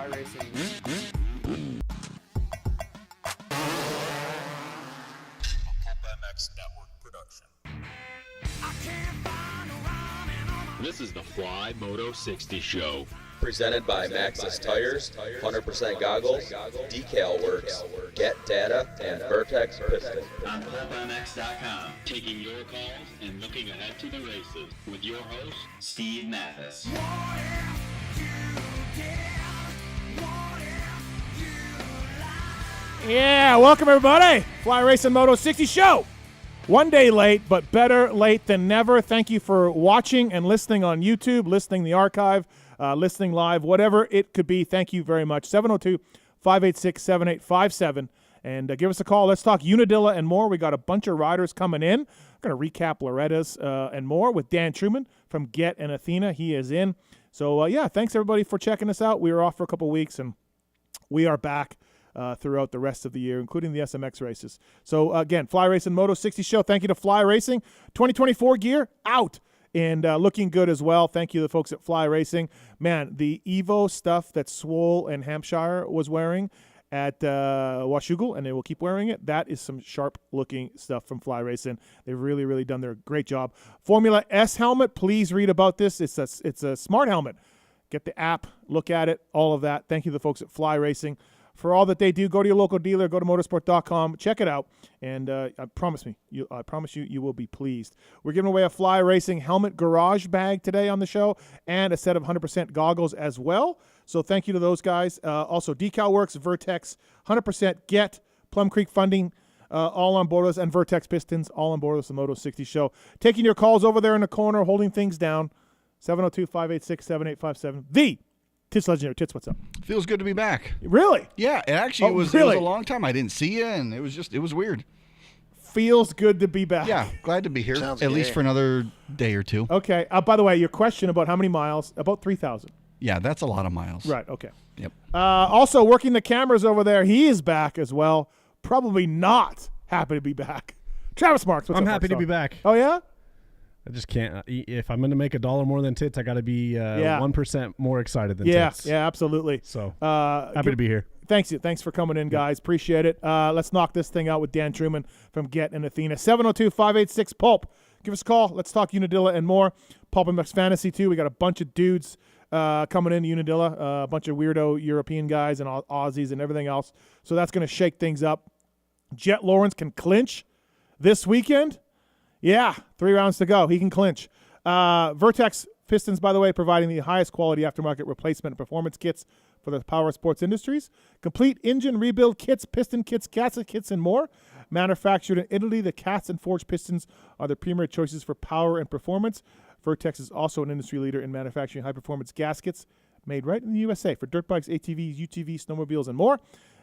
Fly Racing. MX Network production. This is the Fly Moto 60 Show. Presented by Maxxis Tires, 100% Goggles, Decal Works, Get Data, and Vertex Piston. On PulpMX.com, taking your calls and looking ahead to the races with your host, Steve Mathis. Yeah, welcome everybody. Fly Racing Moto 60 Show. One day late, but better late than never. Thank you for watching and listening on YouTube, listening the archive, listening live, whatever it could be. Thank you very much. 702-586-7857. And give us a call. Let's talk Unadilla and more. We got a bunch of riders coming in. We're going to recap Loretta's and more with Dan Truman from Get and Athena. He is in. So, yeah, thanks everybody for checking us out. We were off for a couple weeks, and we are back throughout the rest of the year, including the SMX races. So, again, Fly Racing Moto 60 Show. Thank you to Fly Racing. 2024 gear out and looking good as well. Thank you to the folks at Fly Racing. Man, the Evo stuff that Swole and Hampshire was wearing at Washougal, and they will keep wearing it, that is some sharp-looking stuff from Fly Racing. They've really, really done their great job. Formula S helmet, please read about this. It's a smart helmet. Get the app, look at it, all of that. Thank you to the folks at Fly Racing for all that they do. Go to your local dealer, go to motorsport.com, check it out, and I promise you will be pleased. We're giving away a Fly Racing helmet garage bag today on the show and a set of 100% goggles as well. So thank you to those guys. Also, Decal Works, Vertex, 100% Get, Plum Creek Funding, all on board us, and Vertex Pistons, all on board us, the Moto 60 Show. Taking your calls over there in the corner, holding things down, 702-586-7857. The Tits Legendary. Tits, what's up? Feels good to be back. Really? Yeah, it actually Oh, was really? a long time. I didn't see you, and it was weird. Feels good to be back. Yeah, glad to be here. Sounds at least good. for another day or two. Okay. By the way, your question about how many miles? About 3,000. Yeah, that's a lot of miles. Right, okay. Yep. Also, working the cameras over there, he is back as well. Probably not happy to be back. Travis Marks, what's I'm up, happy to Marks? be back. Oh, yeah? I just can't. If I'm going to make $1 more than Tits, I got to be 1% more excited than Yeah, Tits. yeah, absolutely. So happy to be here. Thanks for coming in, guys. Appreciate it. Let's knock this thing out with Dan Truman from Get and Athena. 702-586-PULP. Give us a call. Let's talk Unadilla and more. Pulp MX Fantasy, too. We got a bunch of dudes coming in Unadilla, a bunch of weirdo European guys and Aussies and everything else. So that's going to shake things up. Jet Lawrence can clinch this weekend. Yeah, 3 rounds to go. He can clinch. Vertex Pistons, by the way, providing the highest quality aftermarket replacement and performance kits for the power sports industries. Complete engine rebuild kits, piston kits, gasket kits, and more. Manufactured in Italy, the cast and forged pistons are the premier choices for power and performance. Vertex is also an industry leader in manufacturing high-performance gaskets made right in the USA for dirt bikes, ATVs, UTVs, snowmobiles, and more.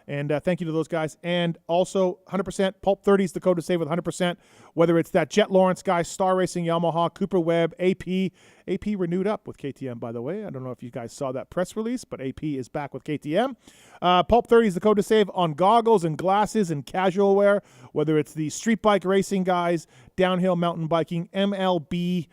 And thank you to those guys. And also 100%, Pulp 30 is the code to save with 100%, whether it's that Jet Lawrence guy, Star Racing, Yamaha, Cooper Webb, AP. AP renewed up with KTM, by the way. I don't know if you guys saw that press release, but AP is back with KTM. Pulp 30 is the code to save on goggles and glasses and casual wear, whether it's the street bike racing guys, downhill mountain biking, MLB,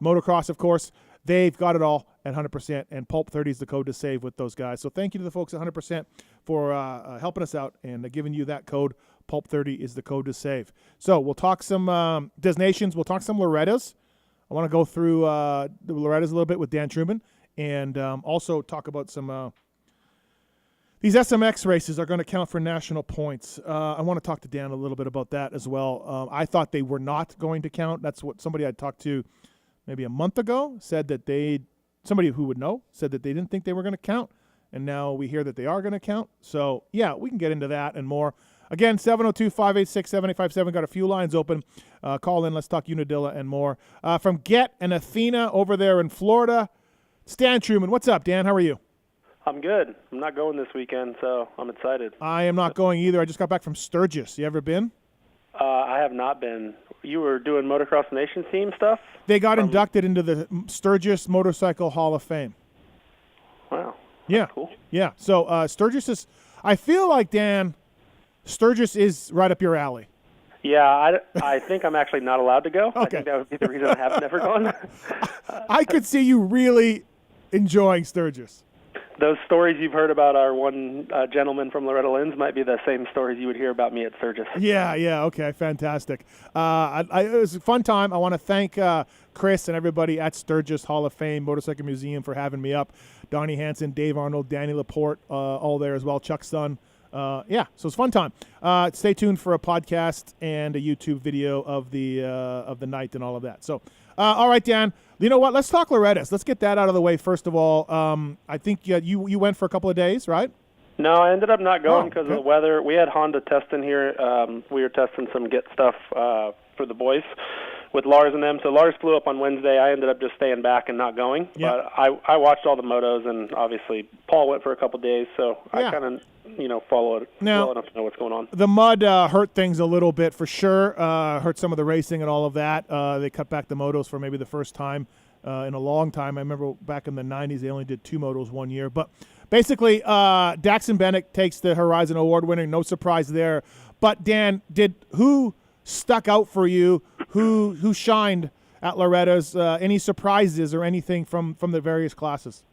motocross, of course. They've got it all at 100%, and Pulp 30 is the code to save with those guys. So thank you to the folks at 100% for helping us out and giving you that code. Pulp 30 is the code to save. So we'll talk some Designations. We'll talk some Lorettas. I want to go through the Lorettas a little bit with Dan Truman, and also talk about some these SMX races are going to count for national points. I want to talk to Dan a little bit about that as well. I thought they were not going to count. That's what somebody I talked to maybe a month ago said that somebody who would know said that they didn't think they were going to count, and now we hear that they are going to count. So, yeah, we can get into that and more. Again, 702-586-7857. Got a few lines open. Call in. Let's talk Unadilla and more. From Get and Athena over there in Florida, Stan Truman. What's up, Dan? How are you? I'm good. I'm not going this weekend, so I'm excited. I am not going either. I just got back from Sturgis. You ever been? I have not been. You were doing Motocross Nation team stuff? They got inducted into the Sturgis Motorcycle Hall of Fame. Wow. Yeah. Cool. Yeah. So Sturgis is, I feel like, Dan, Sturgis is right up your alley. Yeah, I think I'm actually not allowed to go. Okay. I think that would be the reason I have never gone. I could see you really enjoying Sturgis. those stories you've heard about our one gentleman from Loretta Lynn's might be the same stories you would hear about me at Sturgis. Yeah, okay, fantastic. It was a fun time. I want to thank Chris and everybody at Sturgis Hall of Fame Motorcycle Museum for having me up. Donnie Hansen, Dave Arnold, Danny Laporte, all there as well. Chuck's son. So it's a fun time. Stay tuned for a podcast and a YouTube video of the night and all of that. So, all right, Dan. You know what? Let's talk Loretta's. Let's get that out of the way first of all. I think you went for a couple of days, right? No, I ended up not going because okay. of the weather. We had Honda testing here. We were testing some Get stuff for the boys with Lars and them. So Lars flew up on Wednesday. I ended up just staying back and not going. Yep. But I watched all the motos, and obviously Paul went for a couple of days. So I kind of follow it well enough to know what's going on. The mud hurt things a little bit for sure. Hurt some of the racing and all of that. They cut back the motos for maybe the first time in a long time. I remember back in the 90s they only did 2 motos 1 year. But basically, Daxon Bennett takes the Horizon Award winner. No surprise there. But Dan, who stuck out for you? Who shined at Loretta's? Any surprises or anything from the various classes?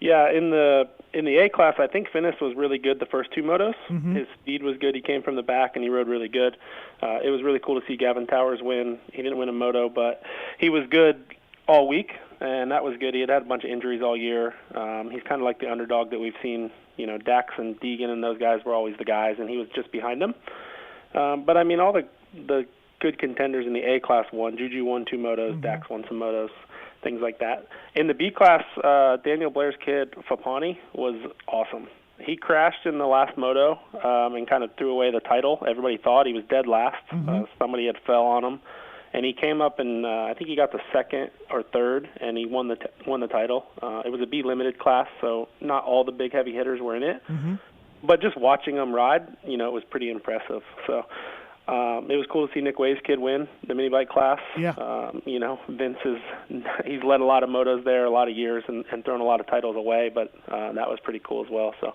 Yeah, in the A class, I think Finnis was really good the first 2 motos. Mm-hmm. His speed was good. He came from the back, and he rode really good. It was really cool to see Gavin Towers win. He didn't win a moto, but he was good all week, and that was good. He had a bunch of injuries all year. He's kind of like the underdog that we've seen. Dax and Deegan and those guys were always the guys, and he was just behind them. But, I mean, all the good contenders in the A class won. Juju won 2 motos. Mm-hmm. Dax won some motos. Things like that. In the B class, Daniel Blair's kid, Fapani, was awesome. He crashed in the last moto and kind of threw away the title. Everybody thought he was dead last. Mm-hmm. Somebody had fell on him. And he came up and I think he got the 2nd or 3rd, and he won the title. It was a B limited class, so not all the big heavy hitters were in it. Mm-hmm. But just watching him ride, it was pretty impressive. So it was cool to see Nick Way's kid win the mini bike class. Yeah. Vince he's led a lot of motos there, a lot of years, and thrown a lot of titles away, but that was pretty cool as well. So,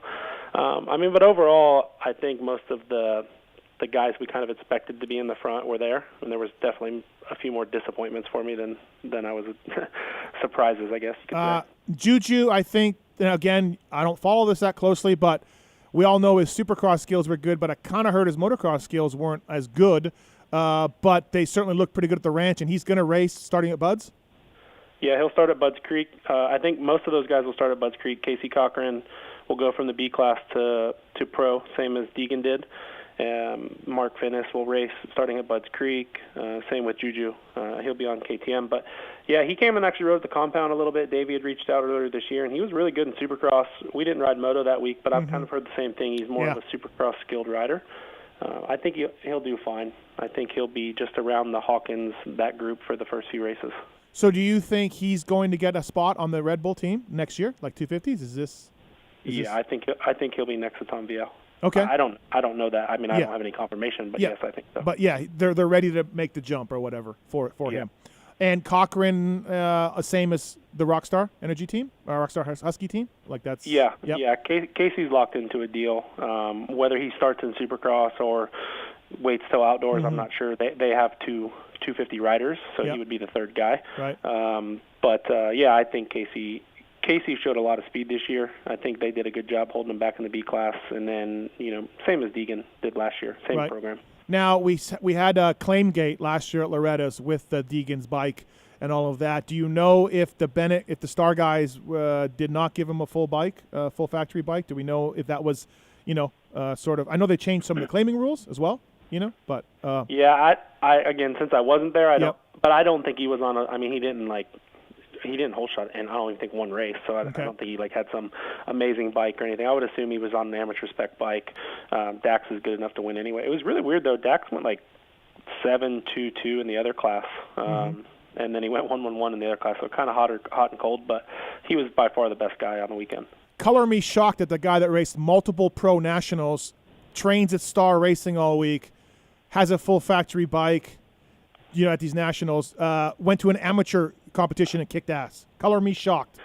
but overall, I think most of the guys we kind of expected to be in the front were there, and there was definitely a few more disappointments for me than I was surprises, I guess you could say. Juju, I think, again, I don't follow this that closely, but we all know his supercross skills were good, but I kind of heard his motocross skills weren't as good, but they certainly looked pretty good at the ranch, and he's going to race starting at Bud's? Yeah, he'll start at Bud's Creek. I think most of those guys will start at Bud's Creek. Casey Cochran will go from the B class to pro, same as Deegan did. Mark Finnis will race starting at Bud's Creek. Same with Juju. He'll be on KTM. But, yeah, he came and actually rode the compound a little bit. Davey had reached out earlier this year, and he was really good in Supercross. We didn't ride Moto that week, but I've kind of heard the same thing. He's more of a Supercross skilled rider. I think he'll do fine. I think he'll be just around the Hawkins, that group, for the first few races. So do you think he's going to get a spot on the Red Bull team next year, like 250s? I think he'll be next to Tom Viel. Okay. I don't know that. I mean, I don't have any confirmation, but yes, I think so. But yeah, they're ready to make the jump or whatever for him. And Cochran, same as the Rockstar Energy team, or Rockstar Husky team, like that's. Yeah. Casey's locked into a deal. Whether he starts in Supercross or waits till outdoors, I'm not sure. They have 250 riders, so he would be the 3rd guy. Right. I think Casey showed a lot of speed this year. I think they did a good job holding him back in the B class, and then same as Deegan did last year, same program. Now we had a claim gate last year at Loretta's with the Deegan's bike and all of that. Do you know if the Star guys did not give him a full bike, full factory bike? Do we know if that was, sort of? I know they changed some of the claiming rules as well, but. I again, since I wasn't there, I don't. But I don't think he was on a. I mean, he didn't whole shot, and I don't even think one race, so I don't think he had some amazing bike or anything. I would assume he was on an amateur spec bike. Dax is good enough to win anyway. It was really weird though. Dax went like 7.22 in the other class, and then he went 1.11 in the other class. So kind of hot and cold, but he was by far the best guy on the weekend. Color me shocked that the guy that raced multiple pro nationals, trains at Star Racing all week, has a full factory bike, at these nationals, went to an amateur competition and kicked ass. Color me shocked.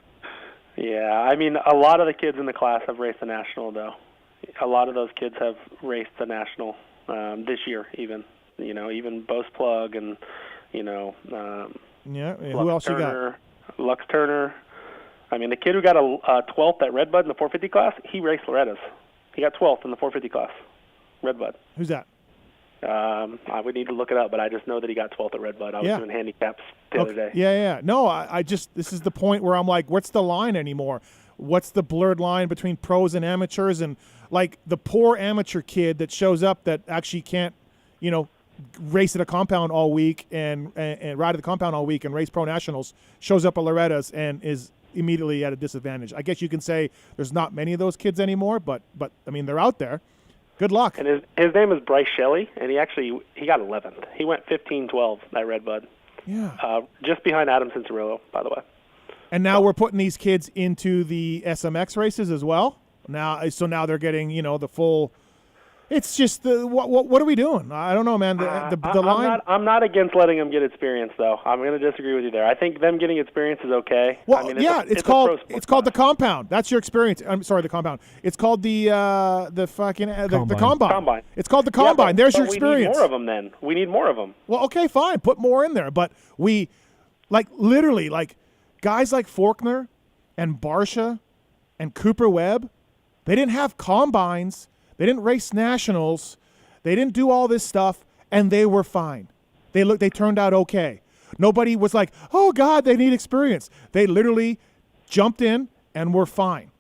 Yeah, I mean, a lot of the kids in the class have raced the national, though. A lot of those kids have raced the national this year, even. Even Bose Plug and, who else Turner, you got? Lux Turner. I mean, the kid who got a 12th at Redbud in the 450 class, he raced Loretta's. He got 12th in the 450 class, Redbud. Who's that? I would need to look it up, but I just know that he got 12th at Redbud. I was doing handicaps the other day. Yeah. No, I just, this is the point where I'm like, what's the line anymore? What's the blurred line between pros and amateurs? And like the poor amateur kid that shows up that actually can't, race at a compound all week and ride at the compound all week and race pro nationals, shows up at Loretta's and is immediately at a disadvantage. I guess you can say there's not many of those kids anymore, but I mean, they're out there. Good luck. And his name is Bryce Shelley, and he got 11th. He went 15-12 at Redbud. Yeah. Just behind Adam Cincerillo, by the way. And now we're putting these kids into the SMX races as well. Now they're getting, the full. It's just what are we doing? I don't know, man. The line. I'm not against letting them get experience, though. I'm going to disagree with you there. I think them getting experience is okay. Well, it's called the the compound. That's your experience. I'm sorry, the compound. It's called the combine. It's called the combine. There's your experience. We need more of them then. We need more of them. Well, okay, fine. Put more in there. But we, literally, guys like Faulkner and Barsha and Cooper Webb, they didn't have combines. They didn't race nationals. They didn't do all this stuff, and they were fine. They turned out okay. Nobody was like, oh, God, they need experience. They literally jumped in and were fine.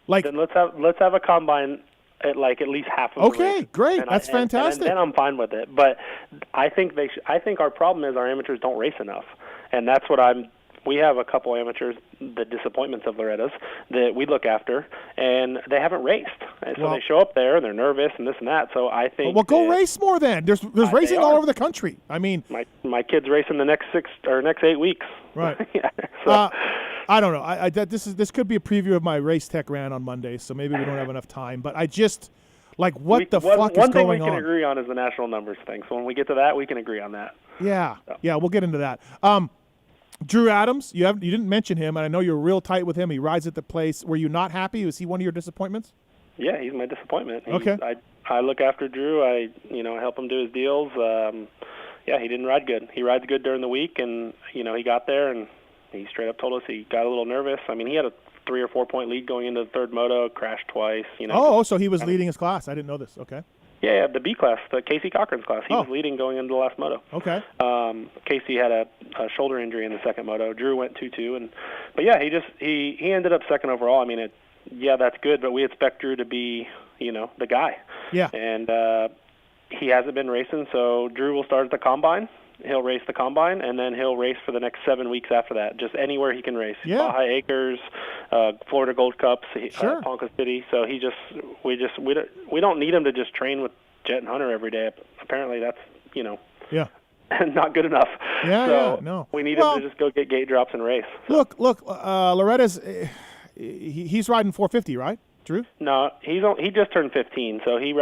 Then let's have a combine at least half of the race. Okay, great. That's fantastic. And then I'm fine with it. But I think I think our problem is our amateurs don't race enough, and that's what we have a couple amateurs, the disappointments of Loretta's, that we look after, and they haven't raced. And so they show up there, and they're nervous and this and that. So I think go race more then. There's racing all over the country. I mean, my kid's racing the next 8 weeks. Right. Yeah, so. I don't know. This could be a preview of my race tech rant on Monday, so maybe we don't have enough time. But I just what the fuck is going on? One thing we can agree on is the national numbers thing. So when we get to that, we can agree on that. Yeah. So. Yeah, we'll get into that. Drew Adams, you didn't mention him, and I know you're real tight with him. He rides at the place. Were you not happy? Was he one of your disappointments? Yeah, he's my disappointment. Okay. I look after Drew. I help him do his deals. He didn't ride good. He rides good during the week, and he got there and he straight up told us he got a little nervous. I mean, he had a 3 or 4 point lead going into the third moto, crashed twice. So he was leading his class. I didn't know this. Okay. Yeah, the B class, the Casey Cochran's class. He was leading going into the last moto. Okay. Casey had a shoulder injury in the second moto. Drew went 2-2, but he ended up second overall. I mean, that's good, but we expect Drew to be, the guy. Yeah. And he hasn't been racing, so Drew will start at the combine. He'll race the combine, and then he'll race for the next 7 weeks after that, just anywhere he can race. Yeah. Baja Acres, Florida Gold Cups, sure. Ponca City. So we don't need him to just train with Jet and Hunter every day. Apparently that's, not good enough. Yeah, so no. We need him to just go get gate drops and race. So. Look, Loretta's, he's riding 450, right? Drew? No, he just turned 15, so he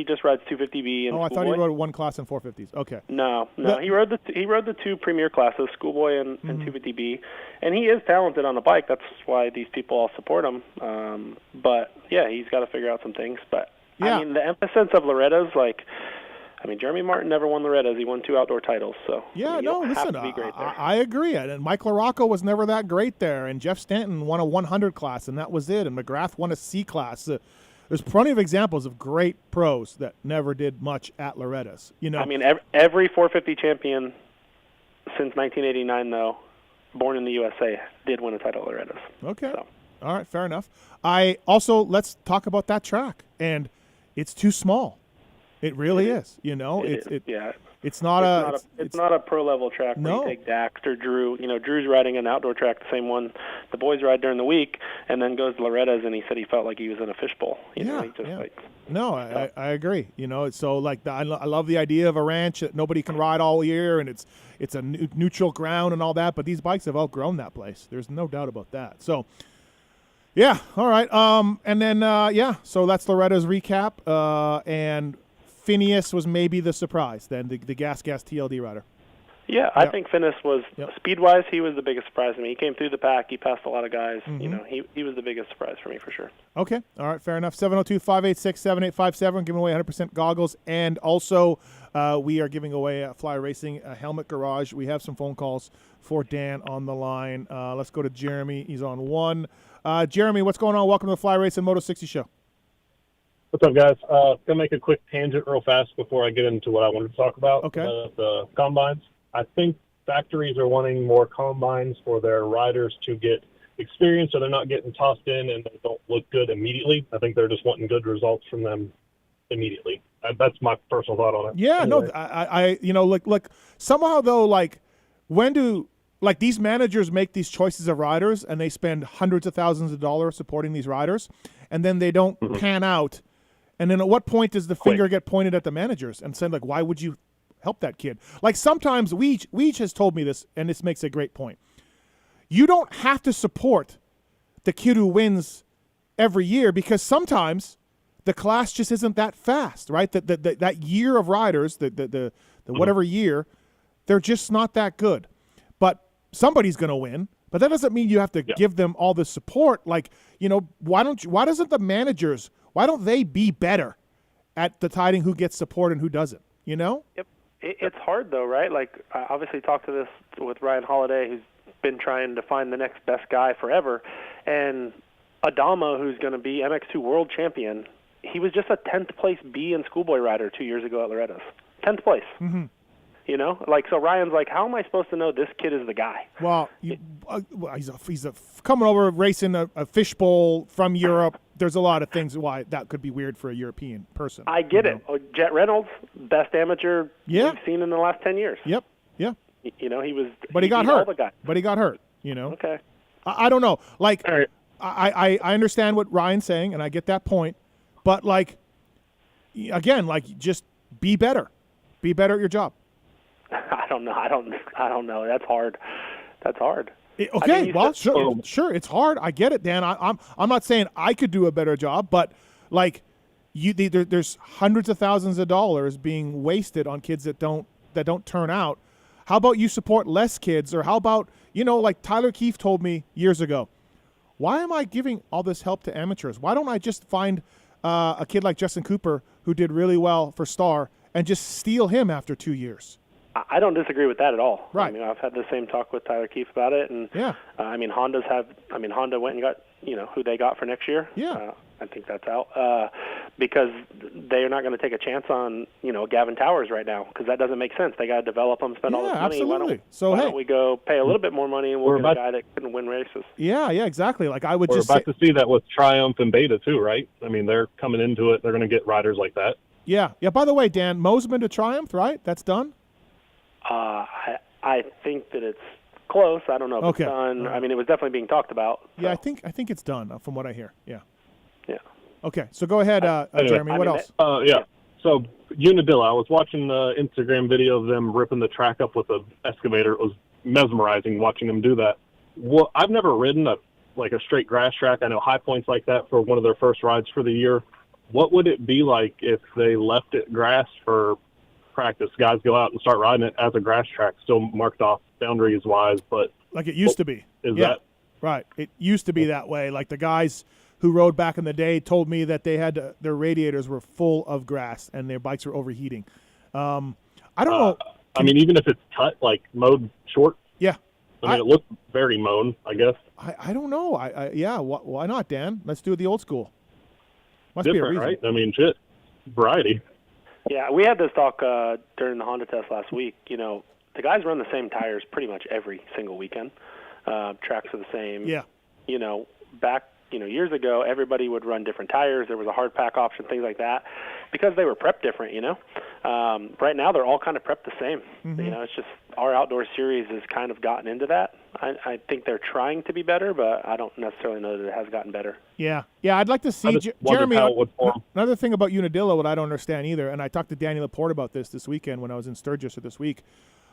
just rides 250B and I thought he rode one class in 450s. Okay. No, he rode the 2 premier classes, Schoolboy and 250B, and he is talented on the bike. That's why these people all support him. But yeah, he's got to figure out some things. But I mean, the emphasis of Loretta's Jeremy Martin never won Loretta's. He won 2 outdoor titles. So listen, to be great there. I agree. And Mike LaRocco was never that great there. And Jeff Stanton won a 100 class, and that was it. And McGrath won a C class. There's plenty of examples of great pros that never did much at Loretta's. I mean, every 450 champion since 1989, though, born in the USA, did win a title at Loretta's. Okay. So. All right, fair enough. Let's talk about that track. And it's too small. It really is. It's not a pro level track where no. you take Dax or Drew. Drew's riding an outdoor track, the same one the boys ride during the week, and then goes to Loretta's, and he said he felt like he was in a fishbowl. I agree. So I love the idea of a ranch that nobody can ride all year, and it's a neutral ground and all that. But these bikes have outgrown that place. There's no doubt about that. So. Yeah. All right. And then so that's Loretta's recap. And Phineas was maybe the surprise then, the gas TLD rider. Yeah, I think Phineas was, speed-wise, he was the biggest surprise to me. He came through the pack. He passed a lot of guys. Mm-hmm. He was the biggest surprise for me for sure. Okay. All right, fair enough. 702-586-7857, giving away 100% goggles. And also we are giving away a Fly Racing helmet garage. We have some phone calls for Dan on the line. Let's go to Jeremy. He's on 1. Jeremy, what's going on? Welcome to the Fly Race and Moto 60 show. What's up, guys? Gonna make a quick tangent real fast before I get into what I wanted to talk about. Okay. The combines. I think factories are wanting more combines for their riders to get experience, so they're not getting tossed in and they don't look good immediately. I think they're just wanting good results from them immediately. That's my personal thought on it. Yeah, anyway. no, I look, somehow though, like, when do like these managers make these choices of riders and they spend hundreds of thousands of dollars supporting these riders, and then they don't pan out. And then at what point does the finger get pointed at the managers and saying, like, why would you help that kid? Like, sometimes Weege has told me this, and this makes a great point. You don't have to support the kid who wins every year, because sometimes the class just isn't that fast, right? That year of riders, the whatever year, they're just not that good. But somebody's going to win. But that doesn't mean you have to give them all the support. Like, why doesn't the managers, why don't they be better at deciding who gets support and who doesn't, Yep. It's hard, though, right? Like, I obviously talked to this with Ryan Holiday, who's been trying to find the next best guy forever. And Adama, who's going to be MX2 world champion, he was just a 10th place B in schoolboy rider 2 years ago at Loretta's. 10th place. Mm-hmm. So Ryan's like, how am I supposed to know this kid is the guy? Well, he's coming over racing a fishbowl from Europe. There's a lot of things why that could be weird for a European person. I get it. Jet Reynolds, best amateur we've seen in the last 10 years. Yep. Yeah. He was. But he got beat all hurt. the guys. But he got hurt. Okay. I don't know. Like, All right. I understand what Ryan's saying, and I get that point. But like, again, like, just be better. Be better at your job. I don't know. That's hard. Okay, sure, it's hard. I get it, Dan. I'm not saying I could do a better job, but like, there's hundreds of thousands of dollars being wasted on kids that don't turn out. How about you support less kids, or how about like Tyler Keefe told me years ago, why am I giving all this help to amateurs? Why don't I just find a kid like Justin Cooper who did really well for Star and just steal him after 2 years? I don't disagree with that at all. Right. I mean, I've had the same talk with Tyler Keefe about it, and Honda went and got who they got for next year. Yeah. I think that's out because they're not going to take a chance on Gavin Towers right now, because that doesn't make sense. They got to develop them, spend all this money. Absolutely. Why don't we go pay a little bit more money and we'll get a guy that couldn't win races? Yeah, exactly. Like, I would We're just about to see that with Triumph and Beta too, right? I mean, they're coming into it. They're going to get riders like that. Yeah. By the way, Dan, Mo's been to Triumph, right? That's done. I think that it's close. I don't know if it's done. Right. I mean, it was definitely being talked about. So. Yeah, I think it's done from what I hear. Yeah. Yeah. Okay, so go ahead, Anyway, Jeremy. What else? So Unadilla, I was watching the Instagram video of them ripping the track up with an excavator. It was mesmerizing watching them do that. Well, I've never ridden a straight grass track. I know High Point's like that for one of their first rides for the year. What would it be like if they left it grass for practice? Guys go out and start riding it as a grass track, still marked off boundaries wise, but like it used to be. Is that right? It used to be that way. Like, the guys who rode back in the day told me that they had their radiators were full of grass and their bikes were overheating. I don't know. I mean, even if it's cut, like mowed short. Yeah. I mean, it looked very mown, I guess. I don't know. Why not, Dan? Let's do it the old school. Must Different, be a reason. right? I mean, shit. Variety. Yeah, we had this talk during the Honda test last week. The guys run the same tires pretty much every single weekend. Tracks are the same. Yeah. Back years ago, everybody would run different tires. There was a hard pack option, things like that, because they were prepped different. Right now they're all kind of prepped the same. Mm-hmm. It's just our outdoor series has kind of gotten into that. I think they're trying to be better, but I don't necessarily know that it has gotten better. Yeah. I'd like to see Jeremy. Another thing about Unadilla, what I don't understand either, and I talked to Danny Laporte about this weekend when I was in Sturgis this week.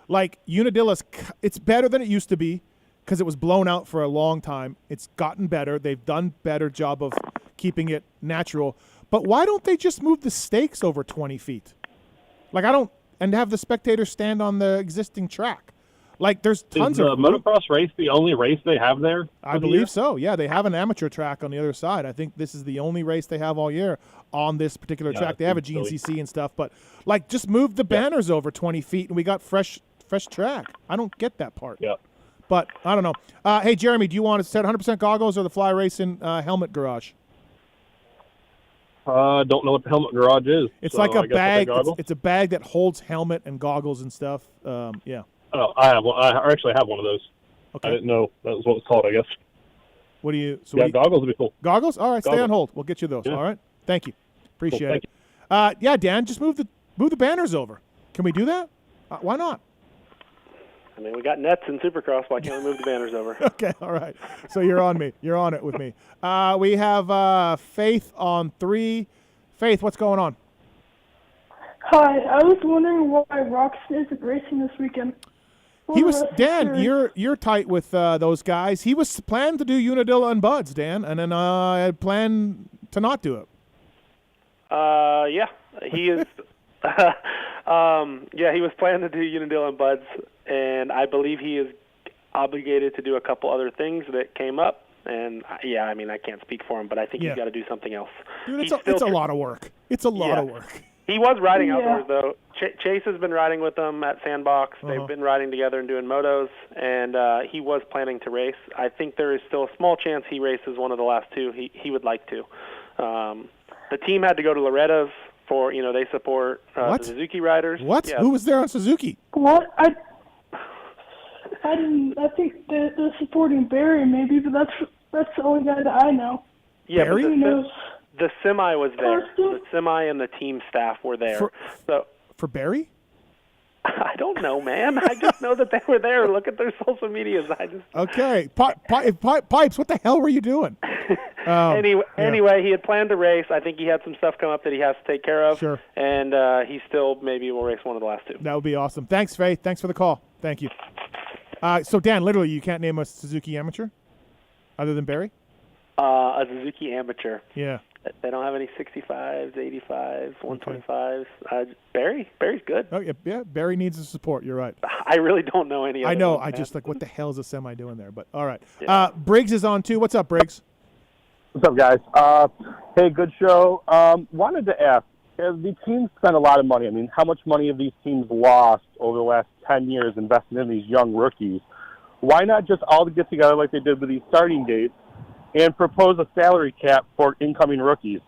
Like, Unadilla's, it's better than it used to be because it was blown out for a long time. It's gotten better. They've done better job of keeping it natural. But why don't they just move the stakes over 20 feet? Like, and have the spectators stand on the existing track. Like, there's tons of. Is the motocross race the only race they have there? I believe so. Yeah, they have an amateur track on the other side. I think this is the only race they have all year on this particular track. They have a GNCC and stuff, but like, just move the banners over 20 feet and we got fresh track. I don't get that part. Yeah. But I don't know. Hey, Jeremy, do you want to set 100% goggles or the Fly Racing helmet garage? Don't know what the helmet garage is. It's so like a I guess bag. I'll take goggles. It's a bag that holds helmet and goggles and stuff. Yeah. Oh, I have one. I actually have one of those. Okay. I didn't know that was what it's called, I guess. What do you? So yeah, what do you, goggles would be cool. Goggles? All right, stay Goggles. on hold. We'll get you those. Yeah. All right. Thank you. Appreciate Cool, thank it. Yeah, Dan, just move the banners over. Can we do that? Why not? I mean, we got nets in Supercross. Why can't we move the banners over? Okay, all right. So you're on me. You're on it with me. We have Faith on 3. Faith, what's going on? Hi, I was wondering why Roxon isn't racing this weekend. He was Dan. You're tight with those guys. He was planned to do Unadilla and Buds, Dan, and then I planned to not do it. Yeah, he is. Yeah, he was planning to do Unadilla and Buds, and I believe he is obligated to do a couple other things that came up. And yeah, I mean, I can't speak for him, but I think he's got to do something else. Dude, it's a lot of work. It's a lot of work. He was riding outdoors, though. Chase has been riding with them at Sandbox. Uh-huh. They've been riding together and doing motos, and he was planning to race. I think there is still a small chance he races one of the last two. He would like to. The team had to go to Loretta's for, they support the Suzuki riders. What? Yeah. Who was there on Suzuki? What? I think they're supporting Barry maybe, but that's the only guy that I know. Yeah, Barry? The semi was there. Still? The semi and the team staff were there. For Barry? I don't know, man. I just know that they were there. Look at their social medias. Okay. Pipes, what the hell were you doing? Anyway, he had planned to race. I think he had some stuff come up that he has to take care of. Sure. And he still maybe will race one of the last two. That would be awesome. Thanks, Faith. Thanks for the call. Thank you. So, Dan, literally, you can't name a Suzuki amateur other than Barry? A Suzuki amateur. Yeah. They don't have any 65s, 85s, 125s. Barry's good. Oh, yeah. Barry needs the support. You're right. I really don't know any of I know. ones, I man. just what the hell is a semi doing there? But all right. Yeah. Briggs is on too. What's up, Briggs? What's up, guys? Hey, good show. Wanted to ask, as the teams spend a lot of money, I mean, how much money have these teams lost over the last 10 years investing in these young rookies? Why not just all get together like they did with these starting dates and propose a salary cap for incoming rookies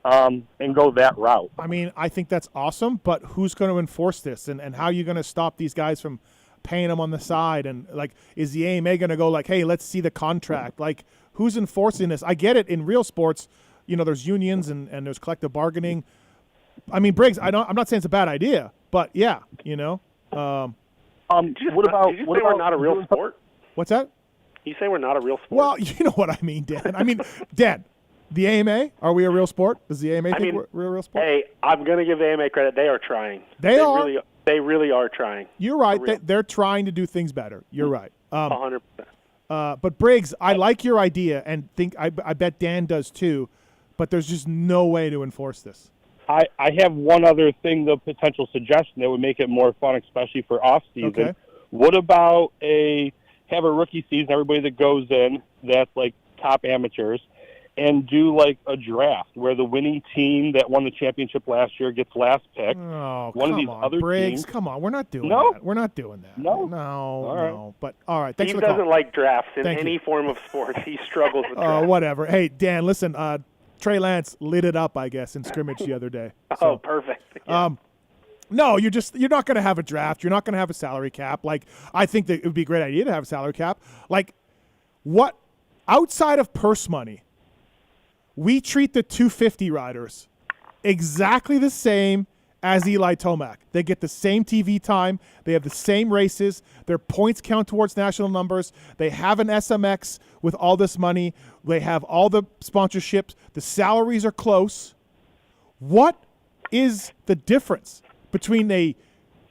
and go that route? I mean, I think that's awesome, but who's going to enforce this? And how are you going to stop these guys from paying them on the side? And, like, is the AMA going to go like, hey, let's see the contract? Like, who's enforcing this? I get it. In real sports, there's unions and there's collective bargaining. I mean, Briggs, I'm not saying it's a bad idea, but, yeah, Did you say we're not a real sport? What's that? You say we're not a real sport? Well, you know what I mean, Dan. I mean, Dan, the AMA, are we a real sport? Does the AMA think we're a real sport? Hey, I'm going to give the AMA credit. They are trying. They are. They really are trying. You're right. They're trying to do things better. You're right. 100%. But Briggs, I like your idea and think I bet Dan does too, but there's just no way to enforce this. I have one other thing, the potential suggestion that would make it more fun, especially for off-season. Okay. What about have a rookie season, everybody that goes in that's like top amateurs, and do like a draft where the winning team that won the championship last year gets last pick. Oh, one come of these on, other Briggs, teams. come on. We're not doing No. that. We're not doing that. No. No. right. No. But, all right. Thanks Steve for the call. doesn't like drafts in Thank any you. form of sport. He struggles with Oh, drafts. whatever. Hey, Dan, listen, Trey Lance lit it up, I guess, in scrimmage the other day. Oh, perfect. Yeah. No, you're not going to have a draft. You're not going to have a salary cap. Like, I think that it would be a great idea to have a salary cap. Like, what outside of purse money, we treat the 250 riders exactly the same as Eli Tomac. They get the same TV time. They have the same races. Their points count towards national numbers. They have an SMX with all this money. They have all the sponsorships. The salaries are close. What is the difference between a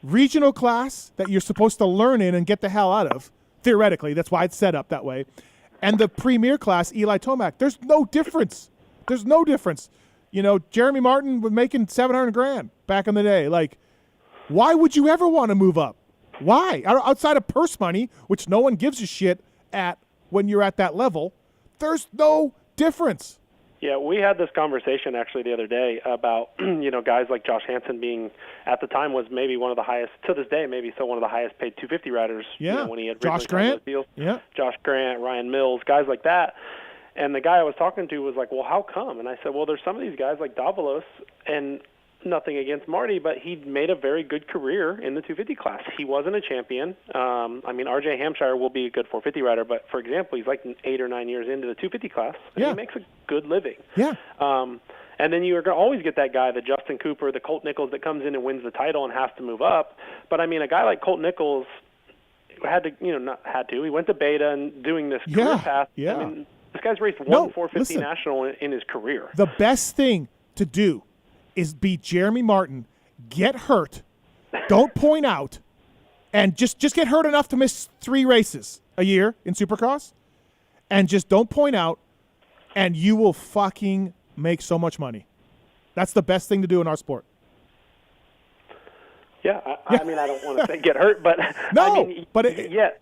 regional class that you're supposed to learn in and get the hell out of, theoretically, that's why it's set up that way, and the premier class, Eli Tomac? There's no difference. There's no difference. Jeremy Martin was making $700,000 back in the day. Like, why would you ever want to move up? Why? Outside of purse money, which no one gives a shit at when you're at that level, there's no difference. Yeah, we had this conversation actually the other day about guys like Josh Hansen being at the time was maybe one of the highest to this day, maybe still one of the highest paid 250 riders. Yeah, when he had Josh Grant. Deals. Yeah, Josh Grant, Ryan Mills, guys like that. And the guy I was talking to was like, "Well, how come?" And I said, "Well, there's some of these guys like Davalos, and nothing against Marty, but he made a very good career in the 250 class. He wasn't a champion. R.J. Hampshire will be a good 450 rider, but for example, he's like 8 or 9 years into the 250 class, and he makes a good living. Yeah. And then you're going to always get that guy, the Justin Cooper, the Colt Nichols that comes in and wins the title and has to move up. But I mean, a guy like Colt Nichols he went to Beta and doing this career path. Yeah. I mean, this guy's raced one 450 national in his career. The best thing to do is beat Jeremy Martin, get hurt, don't point out, and just get hurt enough to miss 3 races a year in Supercross, and just don't point out, and you will fucking make so much money. That's the best thing to do in our sport. Yeah, I mean, I don't want to say get hurt, but no, I mean, but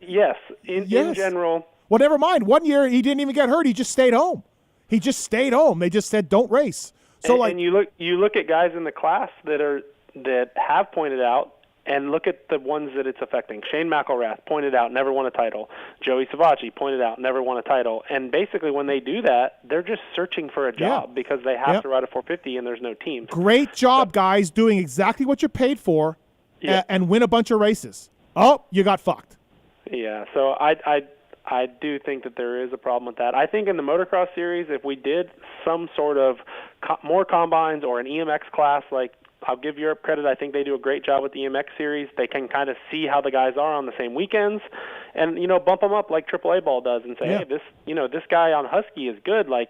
yes, in general. Well, never mind. One year he didn't even get hurt; he just stayed home. They just said don't race. So and you look at guys in the class that have pointed out, and look at the ones that it's affecting. Shane McElrath pointed out, never won a title. Joey Savacci pointed out, never won a title. And basically, when they do that, they're just searching for a job because they have to ride a 450 and there's no teams. Great job, guys, doing exactly what you're paid for, and win a bunch of races. Oh, you got fucked. Yeah. So I do think that there is a problem with that. I think in the motocross series, if we did some sort of more combines or an EMX class, like I'll give Europe credit, I think they do a great job with the EMX series. They can kind of see how the guys are on the same weekends and, bump them up like AAA ball does and say, hey, this guy on Husky is good. Like,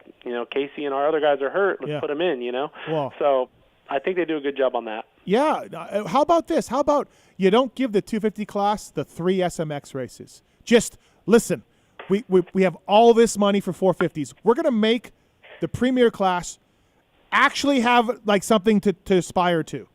Casey and our other guys are hurt. Let's put him in, Well, So I think they do a good job on that. Yeah. How about this? How about you don't give the 250 class the 3 SMX races? Just listen, we have all this money for 450s. We're going to make the premier class actually have like something to aspire to.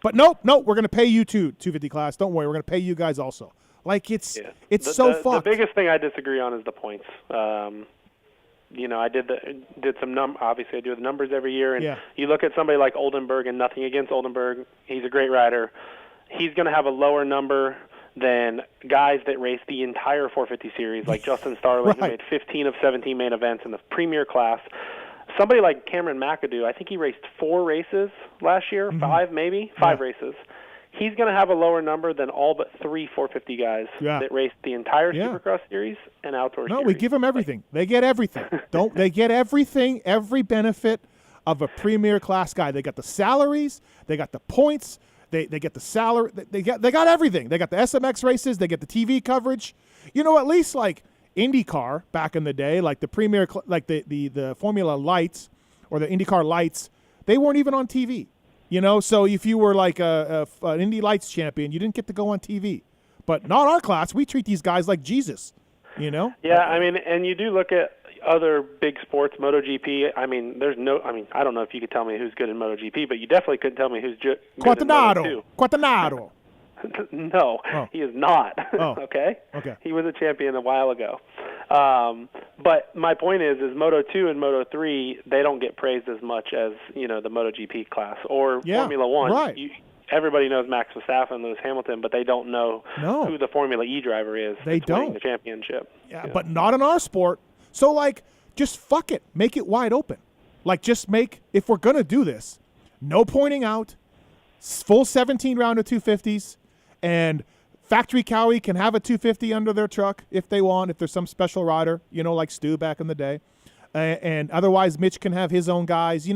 But nope, we're going to pay you too, 250 class. Don't worry, we're going to pay you guys also. Like it's fucked. The biggest thing I disagree on is the points. I did some obviously I do the numbers every year, and you look at somebody like Oldenburg, and nothing against Oldenburg, he's a great rider. He's going to have a lower number than guys that race the entire 450 series, like Justin Starling, who made 15 of 17 main events in the premier class. Somebody like Cameron McAdoo, I think he raced 4 races last year, 5 maybe, 5 races. He's going to have a lower number than all but 3 450 guys that raced the entire Supercross series and outdoor series. No, we give them everything. They get everything. They get everything, every benefit of a premier class guy. They got the salaries, they got the points, they get the salary, they got everything. They got the SMX races, they get the TV coverage. At least like IndyCar back in the day, like the premier, like the Formula Lights or the IndyCar Lights, they weren't even on TV. So if you were like an Indy Lights champion, you didn't get to go on TV. But not our class. We treat these guys like Jesus. Yeah, and you do look at other big sports, MotoGP. I don't know if you could tell me who's good in MotoGP, but you definitely couldn't tell me who's good in Moto2. Quartararo. No, he is not. Okay? He was a champion a while ago. But my point is Moto2 and Moto3, they don't get praised as much as, the MotoGP class or Formula One. Right. Everybody knows Max Verstappen and Lewis Hamilton, but they don't know who the Formula E driver is. They don't. Winning the championship. Yeah, but not in our sport. So, just fuck it. Make it wide open. If we're going to do this, no pointing out, full 17 round of 250s, and Factory Cowie can have a 250 under their truck if they want, if there's some special rider, like Stu back in the day. And otherwise, Mitch can have his own guys,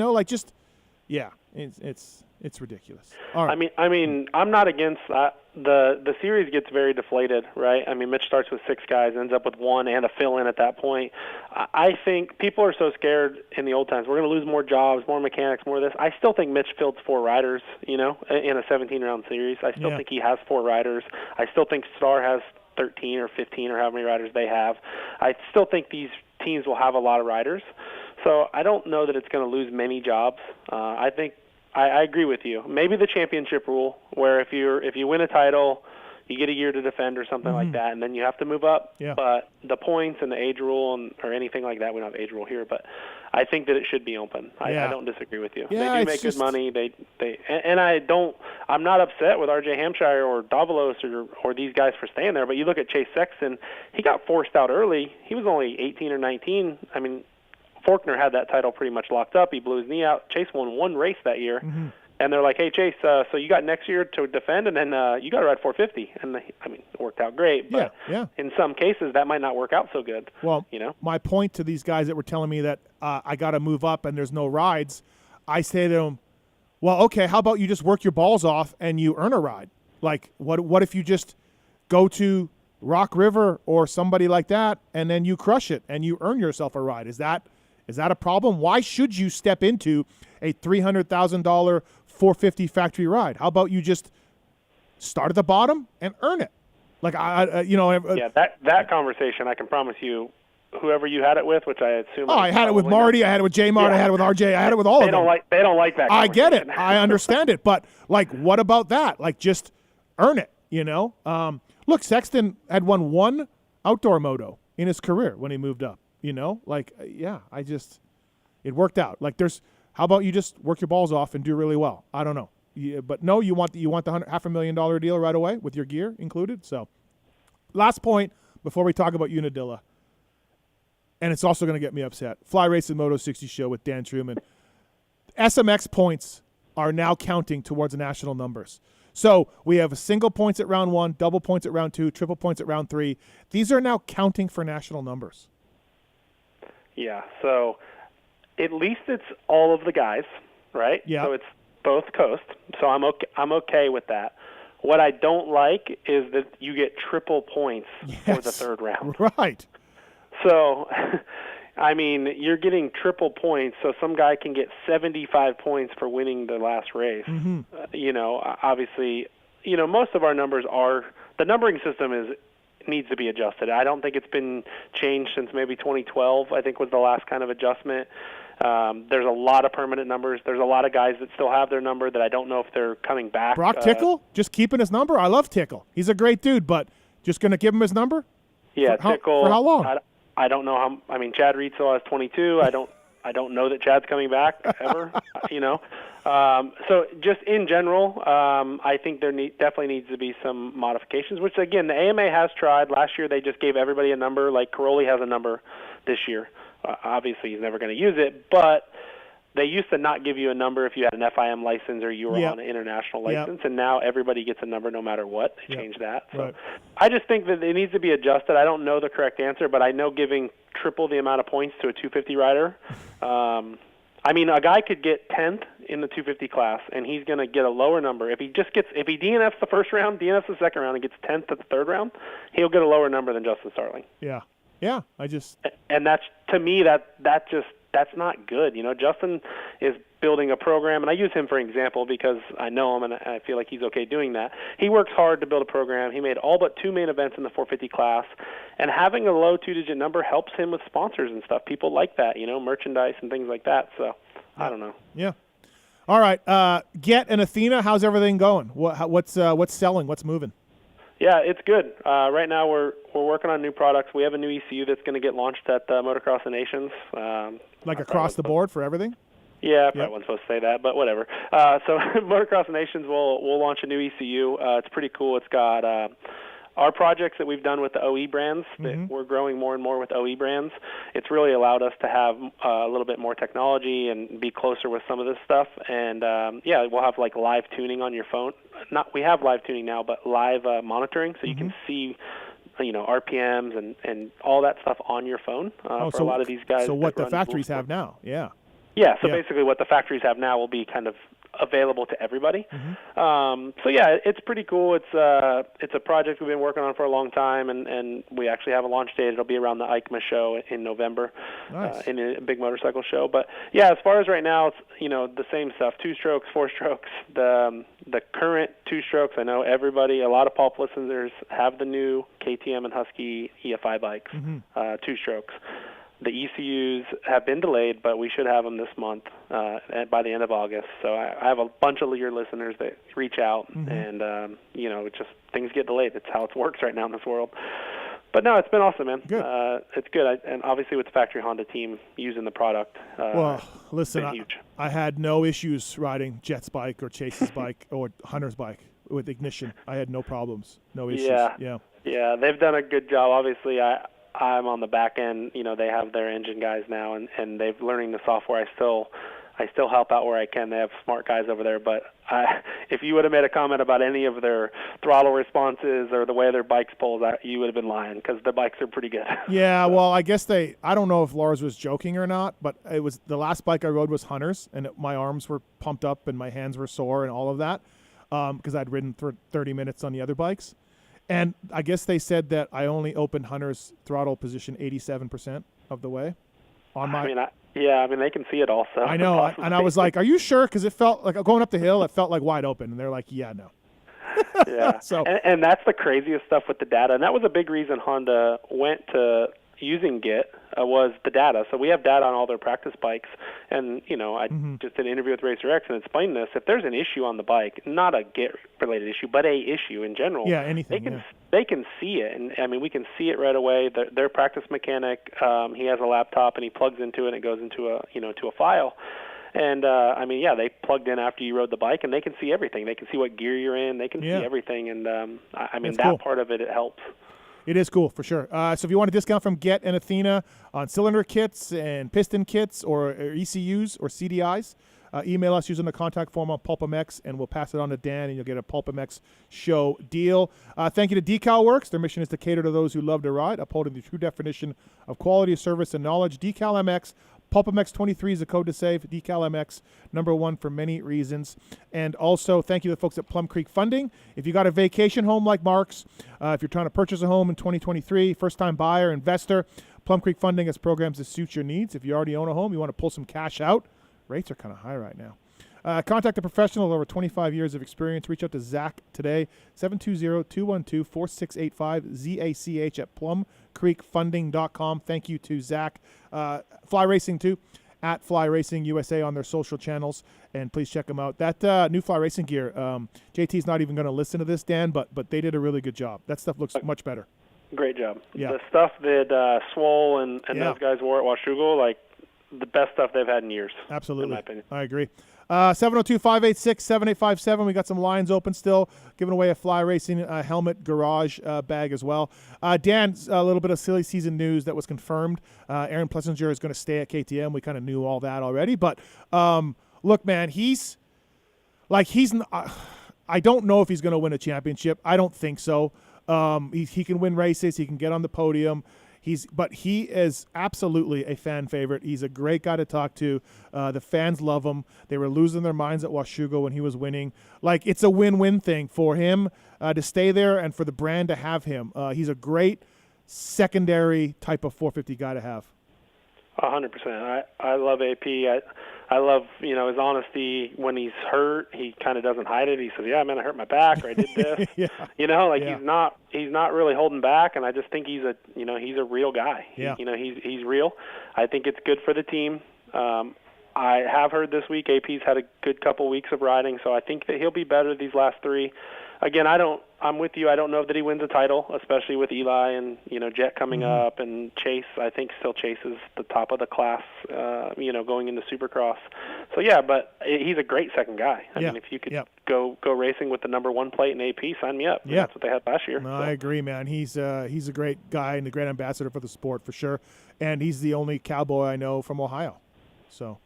it's ridiculous. All right. I mean, I'm not against that. The series gets very deflated, right? Mitch starts with 6 guys, ends up with 1 and a fill-in at that point. I think people are so scared in the old times. We're going to lose more jobs, more mechanics, more of this. I still think Mitch fields 4 riders, in a 17-round series. I still think he has 4 riders. I still think Star has 13 or 15 or how many riders they have. I still think these teams will have a lot of riders. So I don't know that it's going to lose many jobs. I agree with you. Maybe the championship rule, where if you win a title, you get a year to defend or something like that, and then you have to move up. Yeah. But the points and the age rule or anything like that, we don't have age rule here, but I think that it should be open. I don't disagree with you. Yeah, they do make good money. I'm not upset with R.J. Hampshire or Davalos or these guys for staying there, but you look at Chase Sexton, he got forced out early. He was only 18 or 19. I mean, Faulkner had that title pretty much locked up. He blew his knee out. Chase won one race that year. And they're like, hey, Chase, so you got next year to defend, and then you got to ride 450. And, it worked out great. But in some cases, that might not work out so good. Well, you know? My point to these guys that were telling me that I got to move up and there's no rides, I say to them, well, okay, how about you just work your balls off and you earn a ride? Like, what if you just go to Rock River or somebody like that and then you crush it and you earn yourself a ride? Is that a problem? Why should you step into a $300,000 450 factory ride? How about you just start at the bottom and earn it? Like that conversation, I can promise you, whoever you had it with, which I assume. Oh, I had it with Marty. I had it with J Mart. I had it with RJ. I had it with all of them. They don't like that. I get it. I understand it. But like, what about that? Like, just earn it. Look, Sexton had won one outdoor moto in his career when he moved up. It worked out. Like, how about you just work your balls off and do really well? I don't know. But no, you want the $500,000 deal right away with your gear included. So, last point before we talk about Unadilla, and it's also going to get me upset. Fly Racing Moto 60 show with Dan Truman. SMX points are now counting towards national numbers. So we have single points at round 1, double points at round 2, triple points at round 3. These are now counting for national numbers. Yeah, so at least it's all of the guys, right? Yeah. So it's both coast. So I'm okay with that. What I don't like is that you get triple points for the third round. Right. So, I mean, you're getting triple points, so some guy can get 75 points for winning the last race. Obviously, most of our numbers the numbering system needs to be adjusted. I don't think it's been changed since maybe 2012, I think was the last kind of adjustment. There's a lot of permanent numbers. There's a lot of guys that still have their number that I don't know if they're coming back. Brock Tickle? Just keeping his number? I love Tickle. He's a great dude, but just going to give him his number? Yeah, Tickle. For how long? I don't know how. I mean, Chad Reed still has 22. I don't know that Chad's coming back ever. So just in general, I think there definitely needs to be some modifications. Which again, the AMA has tried. Last year they just gave everybody a number. Like Caroli has a number this year. Obviously, he's never going to use it, but they used to not give you a number if you had an FIM license or you were on an international license, and now everybody gets a number no matter what. They changed that. So I just think that it needs to be adjusted. I don't know the correct answer, but I know giving triple the amount of points to a 250 rider. I mean, a guy could get 10th in the 250 class, and he's going to get a lower number. If he DNFs the first round, DNFs the second round, and gets 10th at the third round, he'll get a lower number than Justin Starling. Yeah. And that's, to me, that's not good. Justin is building a program, and I use him for example because I know him and I feel like he's okay doing that. He works hard to build a program. He made all but 2 main events in the 450 class, and having a low 2-digit number helps him with sponsors and stuff. People like that, merchandise and things like that. So I don't know. Yeah. All right. Get and Athena, how's everything going? What's selling? What's moving? Yeah, it's good. Right now we're working on new products. We have a new ECU that's going to get launched at Motocross of Nations. Like across the board for everything? Yeah, I probably wasn't supposed to say that, but whatever. So Motocross of Nations will launch a new ECU. It's pretty cool. It's got our projects that we've done with the OE brands. That we're growing more and more with OE brands. It's really allowed us to have a little bit more technology and be closer with some of this stuff. And we'll have like live tuning on your phone. We have live tuning now, but live monitoring, so you can see RPMs and all that stuff on your phone for a lot of these guys. So what the factories have now, basically what the factories have now will be kind of available to everybody. It's pretty cool. It's a project we've been working on for a long time, and we actually have a launch date. It'll be around the EICMA show in November. Nice. In a big motorcycle show. But yeah, as far as right now, it's the same stuff: 2-strokes, 4-strokes. The current 2-strokes. I know a lot of Pulp listeners have the new KTM and Husky EFI bikes, 2-strokes. The ECUs have been delayed, but we should have them this month by the end of August. So I have a bunch of your listeners that reach out, and it's just things get delayed. It's how it works right now in this world. But no, it's been awesome, man. Good. It's good, and obviously with the factory Honda team using the product. Well, listen, huge. I had no issues riding Jet's bike or Chase's bike or Hunter's bike with ignition. I had no problems, no issues. Yeah, they've done a good job. Obviously, I'm on the back end. They have their engine guys now, and they've learning the software. I still help out where I can. They have smart guys over there. But if you would have made a comment about any of their throttle responses or the way their bikes pull, you would have been lying, because the bikes are pretty good. Yeah, well, I guess I don't know if Lars was joking or not, but it was the last bike I rode was Hunter's, and my arms were pumped up and my hands were sore and all of that because I'd ridden for 30 minutes on the other bikes. And I guess they said that I only opened Hunter's throttle position 87% of the way. They can see it also. I know, and I was like, "Are you sure?" Because it felt like going up the hill. It felt like wide open, and they're like, "Yeah, no." Yeah. And that's the craziest stuff with the data, and that was a big reason Honda went to using Git was the data. So we have data on all their practice bikes, and I just did an interview with Racer X and explained this. If there's an issue on the bike, not a Git related issue, but a issue in general, anything, they can see it, and I mean we can see it right away. Their practice mechanic, he has a laptop and he plugs into it and it goes into a file. And they plugged in after you rode the bike, and they can see everything. They can see what gear you're in. They can see everything, and That's that cool. part of it helps. It is cool, for sure. So if you want a discount from Get and Athena on cylinder kits and piston kits or ECUs or CDIs, email us using the contact form on PulpMX, and we'll pass it on to Dan, and you'll get a PulpMX show deal. Thank you to Decal Works. Their mission is to cater to those who love to ride, upholding the true definition of quality of service and knowledge. Decal MX. PulpMX 23 is the code to save. Decal MX, #1 for many reasons. And also, thank you to the folks at Plum Creek Funding. If you got a vacation home like Mark's, if you're trying to purchase a home in 2023, first-time buyer, investor, Plum Creek Funding has programs that suit your needs. If you already own a home, you want to pull some cash out, rates are kind of high right now. Contact a professional with over 25 years of experience. Reach out to Zach today, 720-212-4685, ZACH at plumcreekfunding.com. Thank you to Zach. Fly Racing, too, at Fly Racing USA on their social channels, and please check them out. That new Fly Racing gear, JT's not even going to listen to this, Dan, but they did a really good job. That stuff looks much better. Great job. Yeah. The stuff that Swole and those guys wore at Washougal, like the best stuff they've had in years. Absolutely. In my opinion. I agree. 702-586-7857. We got some lines open still, giving away a Fly Racing helmet garage bag as well. Dan, a little bit of silly season news that was confirmed. Aaron Plessinger is going to stay at KTM. We kind of knew all that already. But look, man, I don't know if he's going to win a championship. I don't think so. He can win races. He can get on the podium. But he is absolutely a fan favorite. He's a great guy to talk to. The fans love him. They were losing their minds at Washougal when he was winning. Like, it's a win-win thing for him to stay there and for the brand to have him. He's a great secondary type of 450 guy to have. 100%. I love AP. I love, his honesty. When he's hurt, he kind of doesn't hide it. He says, "Yeah, man, I hurt my back, or I did this." He's not really holding back, and I just think he's a real guy. Yeah. He's real. I think it's good for the team. I have heard this week AP's had a good couple weeks of riding, so I think that he'll be better these last three. Again, I'm with you. I don't know that he wins a title, especially with Eli and Jet coming up, and Chase. I think still Chase is the top of the class, going into Supercross. So yeah, but he's a great second guy. I mean, if you could go racing with the #1 plate in AP, sign me up. Yeah, that's what they had last year. No, I agree, man. He's a great guy and a great ambassador for the sport for sure, and he's the only cowboy I know from Ohio. So,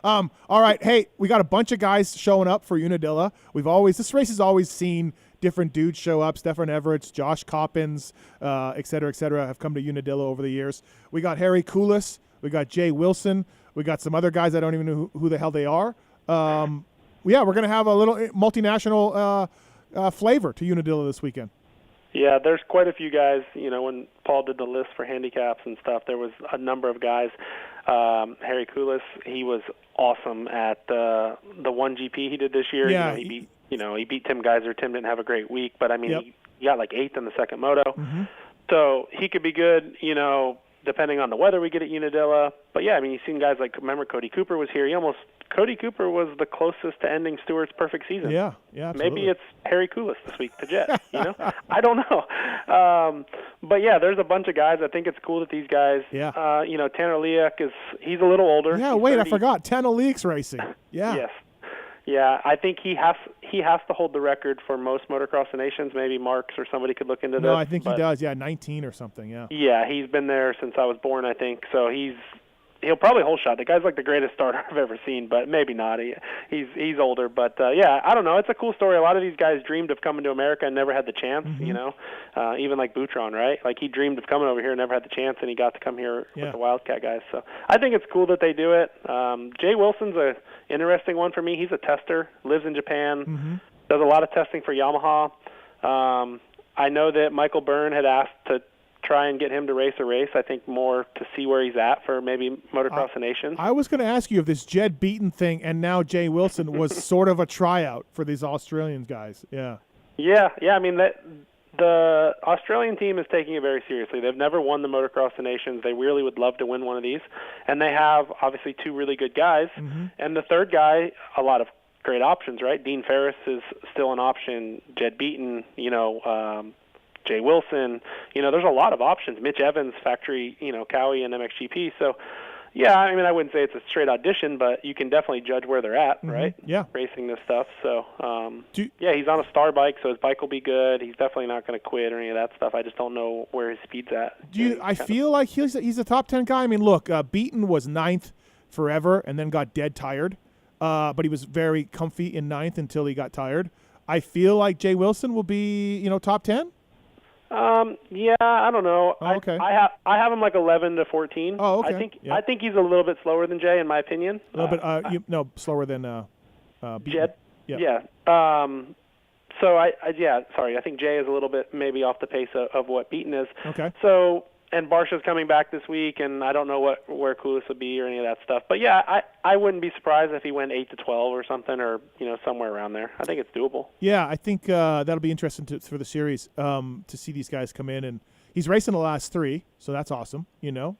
all right. Hey, we got a bunch of guys showing up for Unadilla. This race has always seen different dudes show up. Stefan Everett, Josh Coppins, et cetera, have come to Unadilla over the years. We got Harry Koulis. We got Jay Wilson. We got some other guys I don't even know who the hell they are. We're going to have a little multinational flavor to Unadilla this weekend. Yeah, there's quite a few guys. When Paul did the list for handicaps and stuff, there was a number of guys. Harry Koulis, he was awesome at the 1GP he did this year. Yeah, he beat Tim Geiser. Tim didn't have a great week, but I mean, he got like 8th in the second moto. So he could be good. depending on the weather we get at Unadilla. But yeah, I mean, you've seen guys like, remember Cody Cooper was here. Cody Cooper was the closest to ending Stewart's perfect season. Yeah, absolutely. Maybe it's Harry Coulis this week to Jet, I don't know. But yeah, there's a bunch of guys. I think it's cool that these guys, Tanner Leak he's a little older. Yeah, he's wait, 30. I forgot. Tanner Leak's racing. Yeah. Yes. Yeah, I think he has to hold the record for most Motocross of Nations. Maybe Marks or somebody could look into this. No, I think he does. Yeah, 19 or something. Yeah. Yeah, he's been there since I was born, I think. So he'll probably hold shot. The guy's like the greatest starter I've ever seen, but maybe not. He's older, but yeah, I don't know. It's a cool story. A lot of these guys dreamed of coming to America and never had the chance. Even like Boutron, right? Like he dreamed of coming over here and never had the chance, and he got to come here with the Wildcat guys. So I think it's cool that they do it. Jay Wilson's a interesting one for me. He's a tester, lives in Japan, does a lot of testing for Yamaha. I know that Michael Byrne had asked to try and get him to race a race, I think more to see where he's at for maybe Motocross of Nations. I was going to ask you if this Jed Beaton thing and now Jay Wilson was sort of a tryout for these Australian guys. Yeah. Yeah. I mean, the Australian team is taking it very seriously. They've never won the Motocross of Nations. They really would love to win one of these. And they have, obviously, two really good guys. And the third guy, a lot of great options, right? Dean Ferris is still an option. Jed Beaton, Jay Wilson, there's a lot of options. Mitch Evans, factory, Cowie and MXGP. So, yeah, I mean, I wouldn't say it's a straight audition, but you can definitely judge where they're at, right? Yeah. Racing this stuff. So, yeah, he's on a star bike, so his bike will be good. He's definitely not going to quit or any of that stuff. I just don't know where his speed's at. I feel like he's a top 10 guy. I mean, look, Beaton was 9th forever and then got dead tired, but he was very comfy in 9th until he got tired. I feel like Jay Wilson will be, top 10. Yeah, I don't know. Oh, okay. I have him like 11 to 14. Oh, okay. I think he's a little bit slower than Jay, in my opinion. A little bit, slower than Beaton. Jed. Yeah. So I think Jay is a little bit maybe off the pace of what Beaton is. Okay. So, and Barsha's coming back this week, and I don't know where Coulis will be or any of that stuff. But yeah, I wouldn't be surprised if he went 8 to 12 or something, or somewhere around there. I think it's doable. Yeah, I think that'll be interesting for the series to see these guys come in, and he's racing the last 3, so that's awesome. Yep.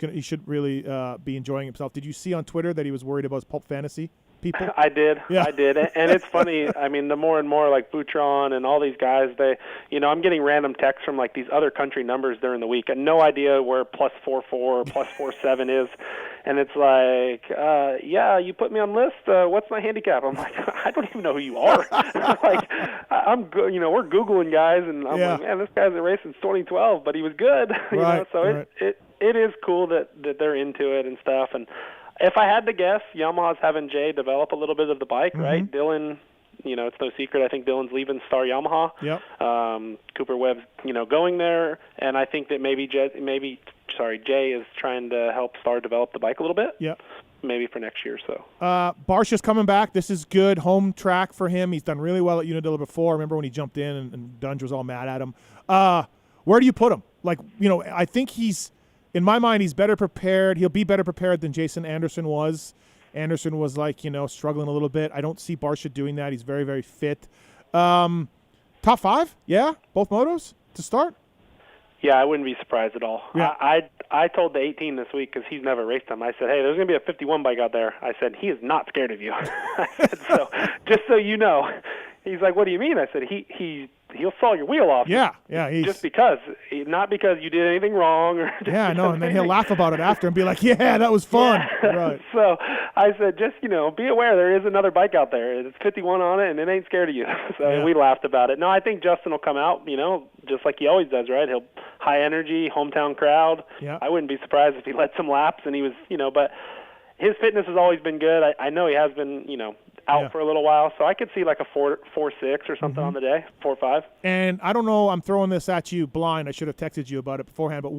He should really be enjoying himself. Did you see on Twitter that he was worried about his Pulp Fantasy people? I did. Yeah. I did. And it's funny. I mean, the more and more like Boutron and all these guys, I'm getting random texts from like these other country numbers during the week. I had no idea where +44 or +47 is. And it's like, yeah, you put me on list. What's my handicap? I'm like, I don't even know who you are. Like, we're Googling guys, and I'm like, man, this guy's been racing since 2012, but he was good. So it is cool that they're into it and stuff. And if I had to guess, Yamaha's having Jay develop a little bit of the bike, right? Dylan, it's no secret. I think Dylan's leaving Star Yamaha. Yep. Cooper Webb's, going there, and I think that maybe Jay is trying to help Star develop the bike a little bit. Yep. Maybe for next year. So. Barsha's coming back. This is good home track for him. He's done really well at Unadilla before. Remember when he jumped in and Dunge was all mad at him? Where do you put him? Like, I think in my mind, he's better prepared. He'll be better prepared than Jason Anderson was. Anderson was struggling a little bit. I don't see Barsha doing that. He's very, very fit. Top 5? Yeah? Both motos to start? Yeah, I wouldn't be surprised at all. Yeah. I told the 18 this week, because he's never raced them. I said, hey, there's going to be a 51 bike out there. I said, he is not scared of you. I said, so just so you know. He's like, what do you mean? I said, he'll saw your wheel off. Yeah. Just because, not because you did anything wrong. Or yeah, no, and then he'll laugh about it after and be like, yeah, that was fun. Yeah. Right. So I said, just, be aware there is another bike out there. It's 51 on it, and it ain't scared of you. So we laughed about it. No, I think Justin will come out, just like he always does, right? He'll high energy, hometown crowd. Yeah. I wouldn't be surprised if he led some laps, and he was, but his fitness has always been good. I know he has been, out for a little while, so I could see like a 4.6 or something on the day, 4.5. And I don't know, I'm throwing this at you blind. I should have texted you about it beforehand, but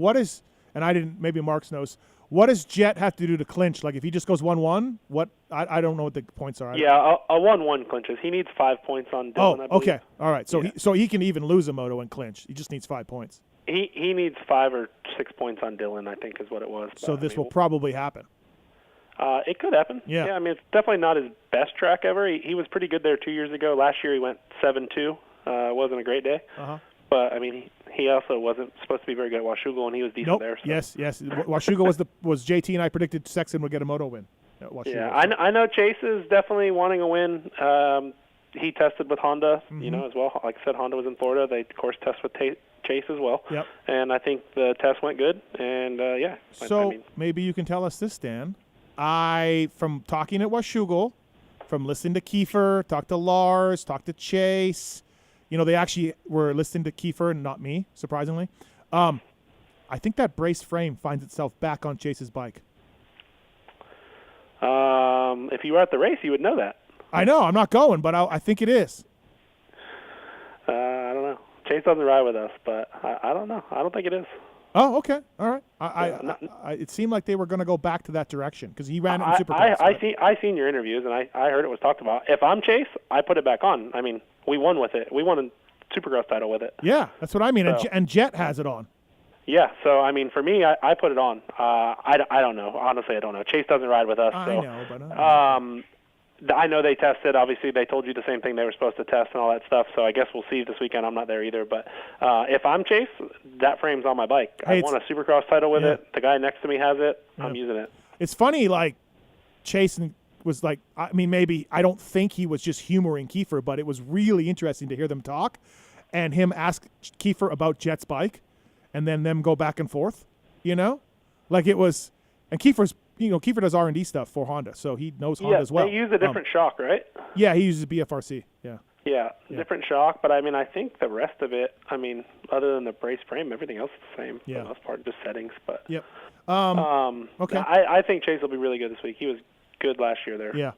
and I didn't, maybe Marks knows, what does Jet have to do to clinch? Like if he just goes 1-1, I don't know what the points are. Yeah, a 1-1 clinches. He needs 5 points on Dylan, I believe. Okay. All right. So he can even lose a moto and clinch. He just needs 5 points. He needs 5 or 6 points on Dylan, I think is what it was. So this will probably happen. It could happen. Yeah. I mean, it's definitely not his best track ever. He was pretty good there 2 years ago. Last year he went 7-2. It wasn't a great day. Uh-huh. But, I mean, he also wasn't supposed to be very good at Washougal, and he was decent Nope. there. So. Yes. Washougal was JT and I predicted Sexton would get a moto win. At Washougal, Yeah, I know Chase is definitely wanting a win. He tested with Honda, as well. Like I said, Honda was in Florida. They, of course, test with Chase as well. Yep. And I think the test went good. And, So maybe you can tell us this, Dan. From talking at Washougal, from listening to Kiefer, talk to Lars, talk to Chase, they actually were listening to Kiefer and not me, surprisingly. I think that brace frame finds itself back on Chase's bike. If you were at the race, you would know that. I know. I'm not going, but I think it is. I don't know. Chase doesn't ride with us, but I don't know. I don't think it is. Oh, okay. All right. It seemed like they were going to go back to that direction because he ran it in Supercross. I seen your interviews, and I heard it was talked about. If I'm Chase, I put it back on. I mean, we won with it. We won a Supercross title with it. Yeah, that's what I mean. So. And Jet has it on. Yeah, so, I mean, for me, I put it on. I don't know. Honestly, I don't know. Chase doesn't ride with us. I so, know, but... I know they tested. Obviously, they told you the same thing they were supposed to test and all that stuff, so I guess we'll see this weekend. I'm not there either. But if I'm Chase, that frame's on my bike. I won a Supercross title with it. The guy next to me has it. Yeah. I'm using it. It's funny, like, Chase was like, I mean, maybe, I don't think he was just humoring Kiefer, but it was really interesting to hear them talk and him ask Kiefer about Jet's bike and then them go back and forth, Like it was, and Kiefer's, Kiefer does R&D stuff for Honda, so he knows Honda as well. They use a different shock, right? Yeah, he uses BFRC, Yeah, different shock, but I mean, I think the rest of it, I mean, other than the brace frame, everything else is the same for the most part, just settings. But yep. Okay. I think Chase will be really good this week. He was good last year there. Yeah.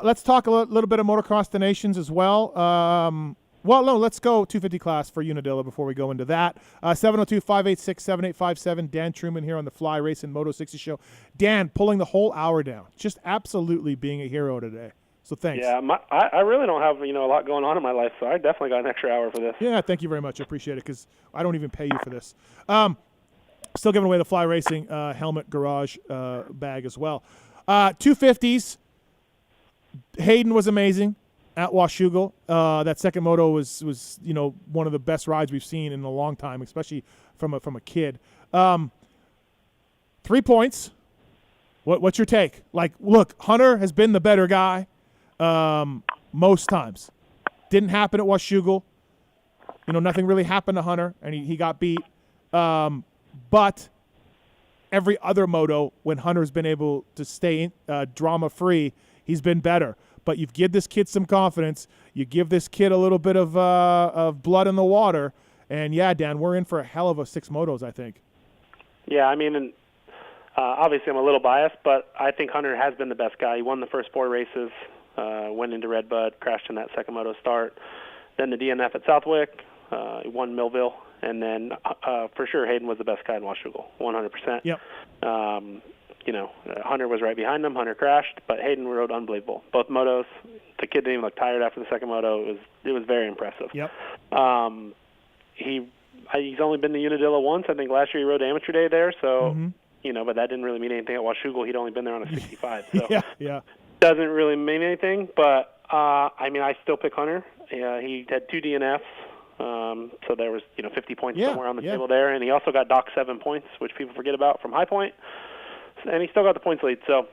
Let's talk a little bit of Motocross the Nations as well. Well, no, let's go 250 class for Unadilla before we go into that. 702-586-7857. Dan Truman here on the Fly Racing Moto 60 show. Dan, pulling the whole hour down. Just absolutely being a hero today. So thanks. Yeah, I really don't have a lot going on in my life, so I definitely got an extra hour for this. Yeah, thank you very much. I appreciate it because I don't even pay you for this. Still giving away the Fly Racing helmet garage bag as well. 250s. Hayden was amazing at Washougal. That second moto was one of the best rides we've seen in a long time, especially from a kid. 3 points. What's your take? Like, look, Hunter has been the better guy most times. Didn't happen at Washougal. Nothing really happened to Hunter, and he got beat. But every other moto, when Hunter's been able to stay drama-free, he's been better. But you give this kid some confidence. You give this kid a little bit of blood in the water. And, yeah, Dan, we're in for a hell of a 6 motos, I think. Yeah, I mean, and obviously I'm a little biased, but I think Hunter has been the best guy. He won the first 4 races, went into Redbud, crashed in that second moto start. Then the DNF at Southwick, he won Millville. And then, for sure, Hayden was the best guy in Washougal, 100%. Yep. Hunter was right behind him. Hunter crashed, but Hayden rode unbelievable. Both motos. The kid didn't even look tired after the second moto. It was very impressive. Yep. He's only been to Unadilla once. I think last year he rode Amateur Day there, so, but that didn't really mean anything at Washougal. He'd only been there on a 65. So yeah. Doesn't really mean anything, but, I still pick Hunter. He had 2 DNFs. So there was, 50 points somewhere on the table there. And he also got docked 7 points, which people forget about, from High Point. And he still got the points lead. So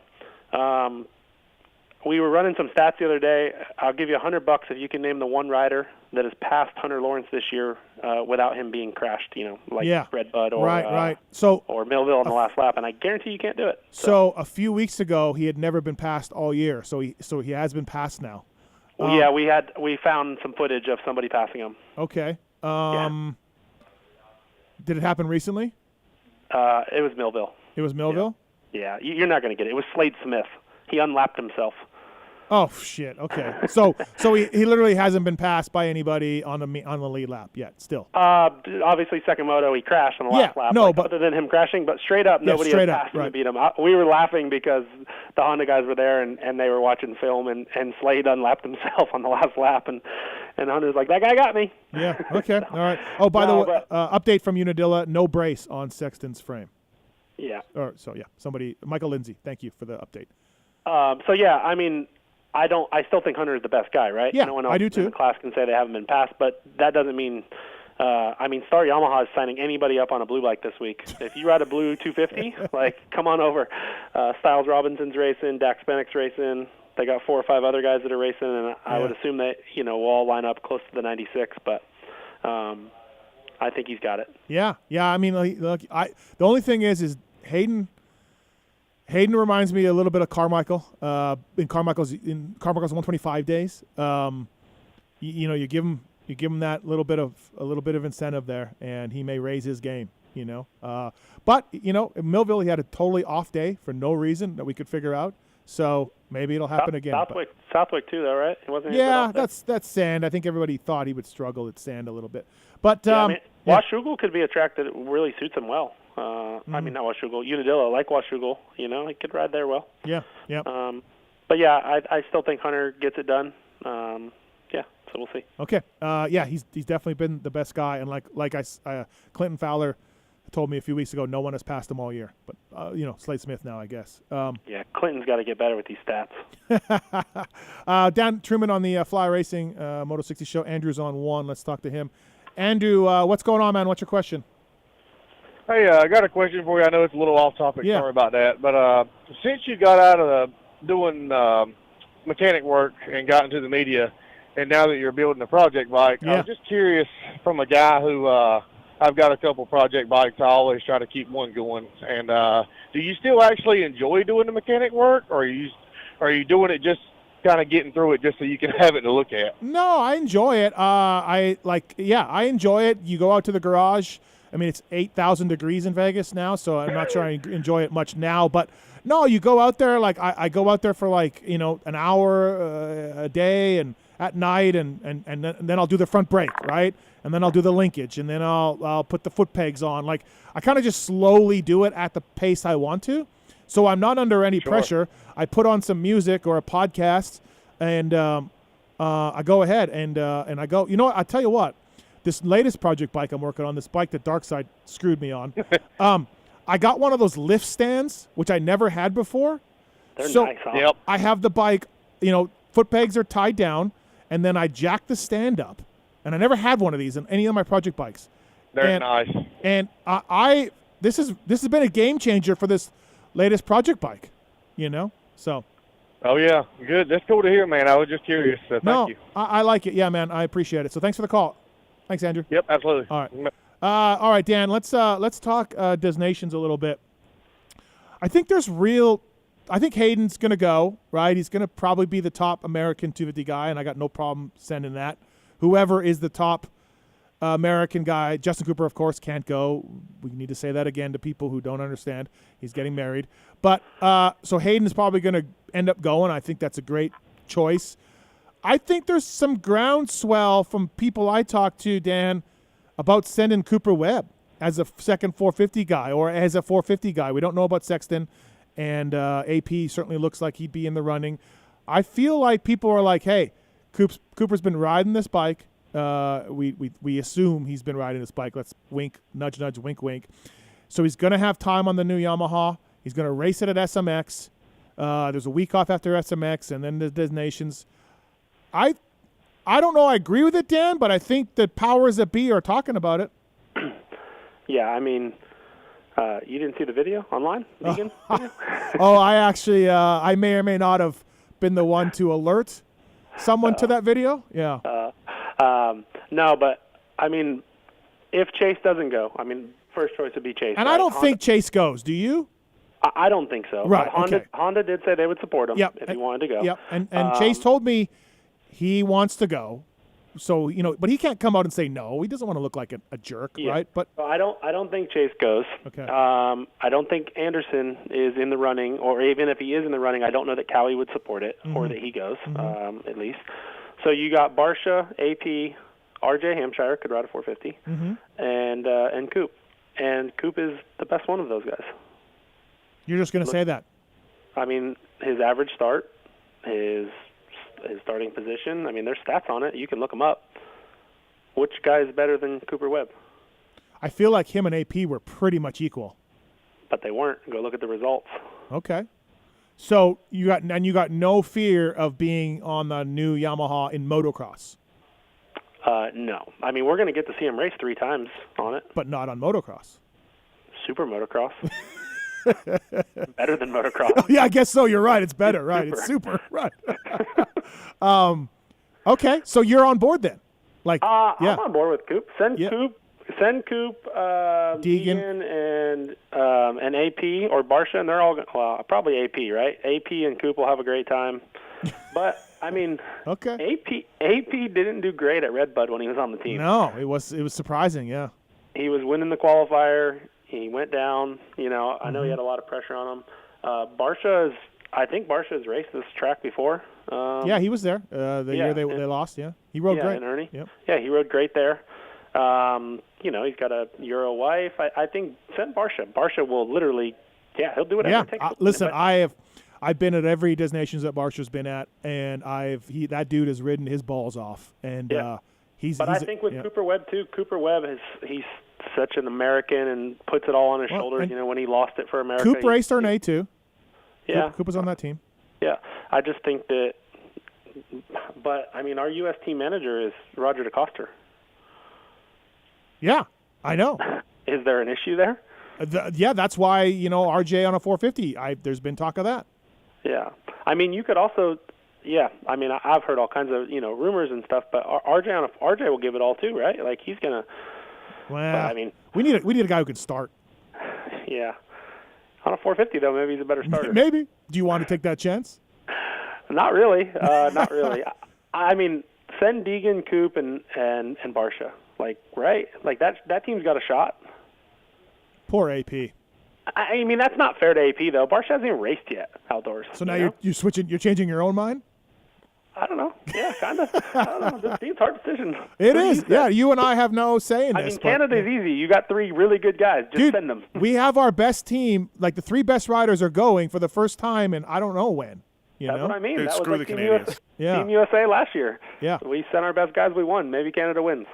we were running some stats the other day. I'll give you $100 if you can name the one rider that has passed Hunter Lawrence this year without him being crashed, Redbud or or Millville on the last lap. And I guarantee you can't do it. So a few weeks ago, he had never been passed all year. So he has been passed now. We found some footage of somebody passing him. Okay. Did it happen recently? It was Millville. It was Millville? Yeah, you're not going to get it. It was Slade Smith. He unlapped himself. Oh shit! Okay, so he literally hasn't been passed by anybody on the lead lap yet. Still, obviously second moto he crashed on the last lap. No, but other than him crashing, but straight up nobody had passed him to beat him. We were laughing because the Honda guys were there and they were watching film and Slade unlapped himself on the last lap and Hunter's like, that guy got me. Yeah. Okay. All right. Oh, by the way, update from Unadilla: no brace on Sexton's frame. Yeah. Michael Lindsay, thank you for the update. I still think Hunter is the best guy, right? Yeah, no one else I do too. in the class can say they haven't been passed, but that doesn't mean I mean, Star Yamaha is signing anybody up on a blue bike this week. If you ride a blue 250, like, come on over. Styles Robinson's racing, Dax Bennick's racing. They got 4 or 5 other guys that are racing, and I would assume that, we'll all line up close to the 96, but I think he's got it. Yeah. I mean, look, the only thing is Hayden reminds me a little bit of Carmichael. In Carmichael's 125 days, you give him that a little bit of incentive there, and he may raise his game. But in Millville he had a totally off day for no reason that we could figure out. So maybe it'll happen again. Southwick too, though, right? It wasn't. Yeah, that's sand. I think everybody thought he would struggle at sand a little bit, but Washougal could be a track that really suits him well. I mean, not Washougal, Unadilla, like Washougal. He could ride there well. Yeah. But yeah, I still think Hunter gets it done. So we'll see. Okay. He's definitely been the best guy, and like Clinton Fowler told me a few weeks ago, no one has passed him all year. But Slade Smith now, I guess. Clinton's got to get better with these stats. Dan Truman on the Fly Racing Moto 60 show. Andrew's on 1. Let's talk to him. Andrew, what's going on, man? What's your question? Hey, I got a question for you. I know it's a little off topic. Yeah. Sorry about that. But since you got out of doing mechanic work and got into the media, and now that you're building a project bike, I was just curious, from a guy who I've got a couple project bikes. I always try to keep one going. And do you still actually enjoy doing the mechanic work, or are you doing it just kind of getting through it just so you can have it to look at? No, I enjoy it. I enjoy it. You go out to the garage. I mean, it's 8,000 degrees in Vegas now, so I'm not sure I enjoy it much now. But no, you go out there. Like I go out there for an hour a day and at night, and then I'll do the front brake, right? And then I'll do the linkage, and then I'll put the foot pegs on. Like, I kind of just slowly do it at the pace I want to. So I'm not under any pressure. I put on some music or a podcast, and I go ahead and I go. You know what? I tell you what. This latest project bike I'm working on, this bike that Darkside screwed me on, I got one of those lift stands, which I never had before. They're nice, huh? Yep. I have the bike, foot pegs are tied down, and then I jack the stand up. And I never had one of these in any of my project bikes. They're nice. And this has been a game changer for this latest project bike, So. Oh yeah, good. That's cool to hear, man. I was just curious. So thank you. I like it. Yeah, man. I appreciate it. So thanks for the call. Thanks, Andrew. Yep, absolutely. All right. All right, Dan. Let's talk designations a little bit. I think Hayden's going to go, right? He's going to probably be the top American 250 guy, and I got no problem sending that. Whoever is the top American guy, Justin Cooper, of course, can't go. We need to say that again to people who don't understand. He's getting married. But so Hayden is probably going to end up going. I think that's a great choice. I think there's some groundswell from people I talk to, Dan, about sending Cooper Webb as a second 450 guy or as a 450 guy. We don't know about Sexton, and AP certainly looks like he'd be in the running. I feel like people are like, hey, Cooper's been riding this bike. We assume he's been riding this bike. Let's wink, nudge, nudge, wink, wink. So he's going to have time on the new Yamaha. He's going to race it at SMX. There's a week off after SMX, and then the designations. I don't know I agree with it, Dan, but I think the powers that be are talking about it. Yeah, I mean, you didn't see the video online? Vegan video? I actually, I may or may not have been the one to alert someone to that video. Yeah. No, but, I mean, if Chase doesn't go, I mean, first choice would be Chase. And right? I don't think Chase goes. Do you? I don't think so. Right, but Honda did say they would support him if he wanted to go. Yep, and Chase told me he wants to go. So, but he can't come out and say no. He doesn't want to look like a jerk, right? But I don't think Chase goes. Okay. I don't think Anderson is in the running, or even if he is in the running, I don't know that Callie would support it or that he goes, at least. So you got Barsha, AP, RJ Hampshire could ride a 450, and Coop. And Coop is the best one of those guys. You're just going to say that? I mean, his average start, his starting position. I mean, there's stats on it. You can look them up. Which guy is better than Cooper Webb? I feel like him and AP were pretty much equal. But they weren't. Go look at the results. Okay. So you got no fear of being on the new Yamaha in motocross? No. I mean, we're going to get to see him race 3 times on it. But not on motocross. Super motocross. Better than motocross. Oh, yeah, I guess so. You're right. It's better. Right. It's super. Right. Okay. So you're on board then? Like, yeah. I'm on board with Coop. Send Coop, Deegan, and AP or Barsha, and they're all probably AP, right? AP and Coop will have a great time. But I mean, okay. AP didn't do great at Redbud when he was on the team. No, it was surprising. Yeah. He was winning the qualifier. He went down. You know, I know he had a lot of pressure on him. I think Barsha has raced this track before. Yeah, he was there the year they lost. Yeah, he rode great. And Ernie. Yep. Yeah, he rode great there. You know, he's got a Euro wife. I think send Barsha. Barsha will literally, he'll do whatever it takes. Listen, I've been at every destinations that Barsha's been at, and that dude has ridden his balls off, and he's. But I think with Cooper Webb too. Cooper Webb he's such an American and puts it all on his shoulders. You know, when he lost it for America. Coop raced Arnay too. Yeah, Coop was on that team. Yeah, I just think that. But I mean, our U.S. team manager is Roger DeCoster. Yeah, I know. Is there an issue there? Yeah, that's why, you know, RJ on a 450. There's been talk of that. Yeah, I mean, you could also. Yeah, I mean, I've heard all kinds of rumors and stuff, but RJ will give it all too, right? Like he's gonna. Well, I mean, we need a guy who can start. Yeah, on a 450 though, maybe he's a better starter. Maybe. Do you want to take that chance? Not really. Not really. I mean, send Deegan, Coop, and Barsha. Like, right? Like that team's got a shot. Poor AP. I mean, that's not fair to AP though. Barsha hasn't even raced yet outdoors. So now you're switching. You're changing your own mind. I don't know. Yeah, kind of. I don't know. It's a hard decision. It is. Yeah, you and I have no say in this. I mean, Canada's easy. You got 3 really good guys. Just send them. We have our best team. Like the 3 best riders are going for the first time, and I don't know when. That's what I mean. Dude, that screw was the like Canadians. Team USA last year. Yeah. We sent our best guys. We won. Maybe Canada wins.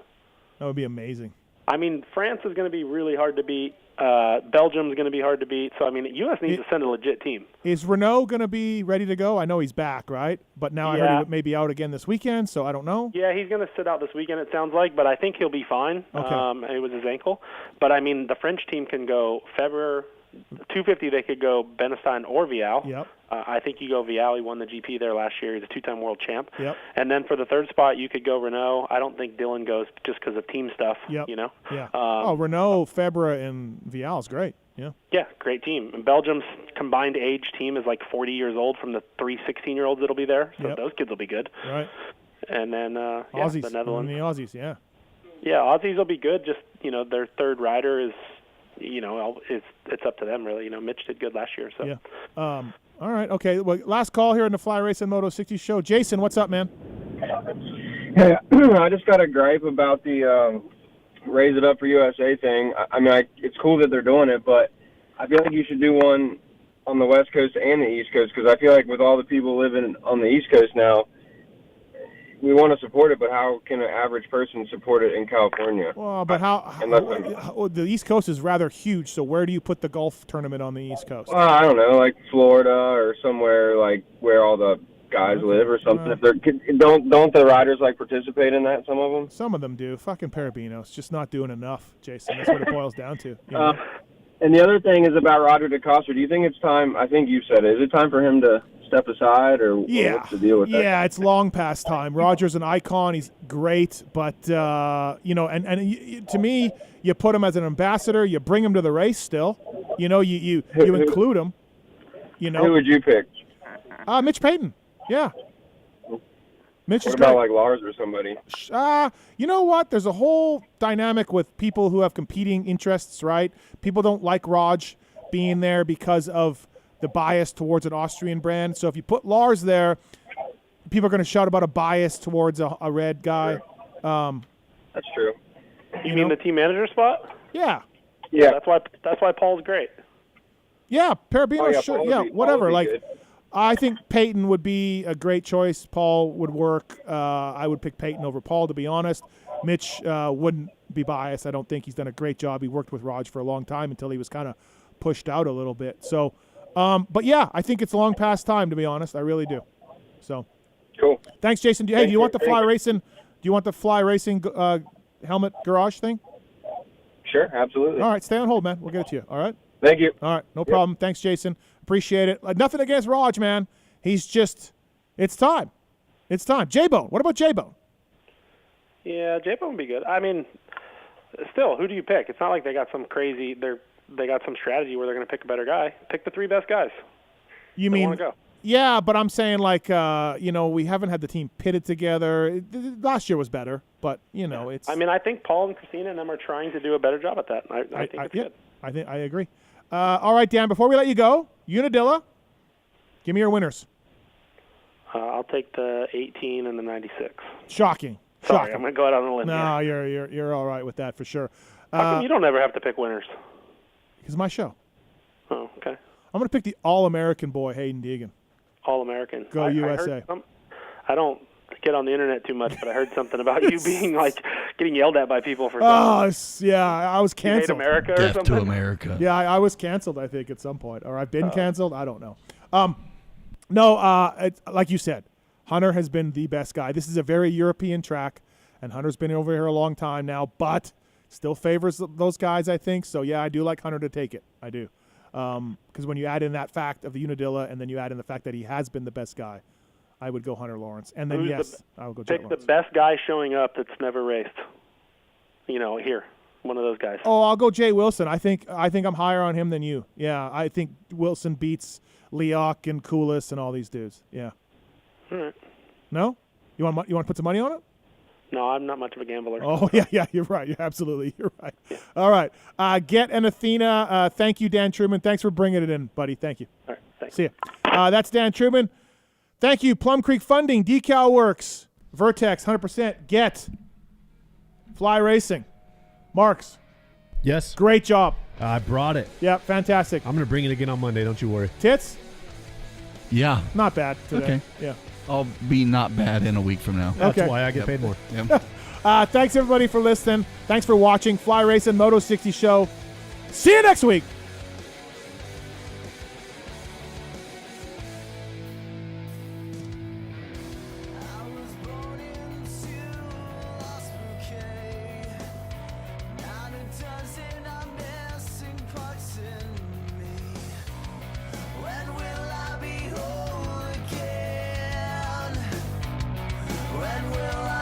That would be amazing. I mean, France is going to be really hard to beat. Belgium's going to be hard to beat. So, I mean, U.S. needs to send a legit team. Is Renault going to be ready to go? I know he's back, right? But now I heard he may be out again this weekend, so I don't know. Yeah, he's going to sit out this weekend, it sounds like, but I think he'll be fine. Okay. It was his ankle. But, I mean, the French team can go February 250, they could go Benestein or Vial. Yep. I think you go Vial. He won the GP there last year. He's a 2-time world champ. Yep. And then for the 3rd spot, you could go Renault. I don't think Dylan goes just because of team stuff. Yep. You know? Yeah. Renault, Febra, and Vial is great. Yeah. Yeah, great team. And Belgium's combined age team is like 40 years old from the 3 16-year-olds that'll be there. So those kids will be good. Right. And then Aussies. the Netherlands. And the Aussies, yeah. Yeah, Aussies will be good. Just, their 3rd rider is, it's up to them, really. Mitch did good last year. So. Yeah. All right. Okay. Well, last call here in the Fly Racing Moto 60 show. Jason, what's up, man? Hey, I just got a gripe about the Raise It Up for USA thing. I mean, it's cool that they're doing it, but I feel like you should do one on the West Coast and the East Coast, because I feel like with all the people living on the East Coast now, we want to support it, but how can an average person support it in California? Well, but the East Coast is rather huge, so where do you put the golf tournament on the East Coast? Well, I don't know, like Florida or somewhere like where all the guys live or something. If they're don't the riders like participate in that? Some of them. Some of them do. Fucking Parabinos, just not doing enough, Jason. That's what it boils down to. And the other thing is about Roger DeCoster. Do you think it's time? I think you said it. Is it time for him to step aside, or what's the deal with that? Yeah, it's long past time. Roger's an icon. He's great, but and to me, you put him as an ambassador. You bring him to the race still. You include him. Who would you pick? Mitch Payton. Yeah. Mitch what is about great. like Lars or somebody? You know what? There's a whole dynamic with people who have competing interests, right? People don't like Raj being there because of the bias towards an Austrian brand. So if you put Lars there, people are going to shout about a bias towards a red guy. That's true. You mean the team manager spot? Yeah. Yeah. That's why Paul's great. Yeah, Parabino, sure. Yeah, whatever. Like, good. I think Peyton would be a great choice. Paul would work. I would pick Peyton over Paul, to be honest. Mitch wouldn't be biased. I don't think he's done a great job. He worked with Raj for a long time until he was kind of pushed out a little bit. So, but yeah, I think it's long past time, to be honest. I really do. So, cool. Thanks, Jason. Hey, do you want the Fly Racing you want the Fly Racing helmet garage thing? Sure, absolutely. All right, stay on hold, man. We'll get it to you. All right. Thank you. All right, no problem. Thanks, Jason. Appreciate it. Nothing against Raj, man. He's just, it's time. It's time. J-Bone. What about J-Bone? Yeah, J-Bone would be good. I mean, still, who do you pick? It's not like they got some crazy. They got some strategy where they're going to pick a better guy. Pick the 3 best guys. You They mean? wanna go. Yeah, but I'm saying like we haven't had the team pitted together. Last year was better, but it's. I mean, I think Paul and Christina and them are trying to do a better job at that. I think it's good. I agree. All right, Dan. Before we let you go, Unadilla, give me your winners. I'll take the 18 and the 96. Shocking. Sorry, Shocking. I'm going to go out on a limb. No, here. you're all right with that for sure. How come you don't ever have to pick winners? It's my show. Oh, okay. I'm going to pick the All-American boy, Hayden Deegan. All-American. Go USA. I don't get on the internet too much, but I heard something about you being getting yelled at by people for yeah, I was canceled. You hate America or Death something? to America. Yeah, I was canceled, I think, at some point. Or I've been canceled. I don't know. No, like you said, Hunter has been the best guy. This is a very European track, and Hunter's been over here a long time now, but still favors those guys, I think. So, yeah, I do like Hunter to take it. I do. Because when you add in that fact of the Unadilla and then you add in the fact that he has been the best guy, I would go Hunter Lawrence. And then, I would go Jet Pick Lawrence. the best guy showing up that's never raced. Here, one of those guys. Oh, I'll go Jay Wilson. I think I'm higher on him than you. Yeah, I think Wilson beats Leok and Koulis and all these dudes. Yeah. All right. No? You want to put some money on it? No, I'm not much of a gambler. Oh, yeah, you're right. You're right. Yeah. All right. Get and Athena. Thank you, Dan Truman. Thanks for bringing it in, buddy. Thank you. All right, thanks. See ya. That's Dan Truman. Thank you, Plum Creek Funding, Decal Works, Vertex, 100%, Get, Fly Racing. Marks. Yes. Great job. I brought it. Yeah, fantastic. I'm going to bring it again on Monday. Don't you worry. Tits? Yeah. Not bad today. Okay. Yeah. I'll be not bad in a week from now. That's why I get paid more. Yep. Thanks, everybody, for listening. Thanks for watching Fly Racing Moto 60 Show. See you next week. When will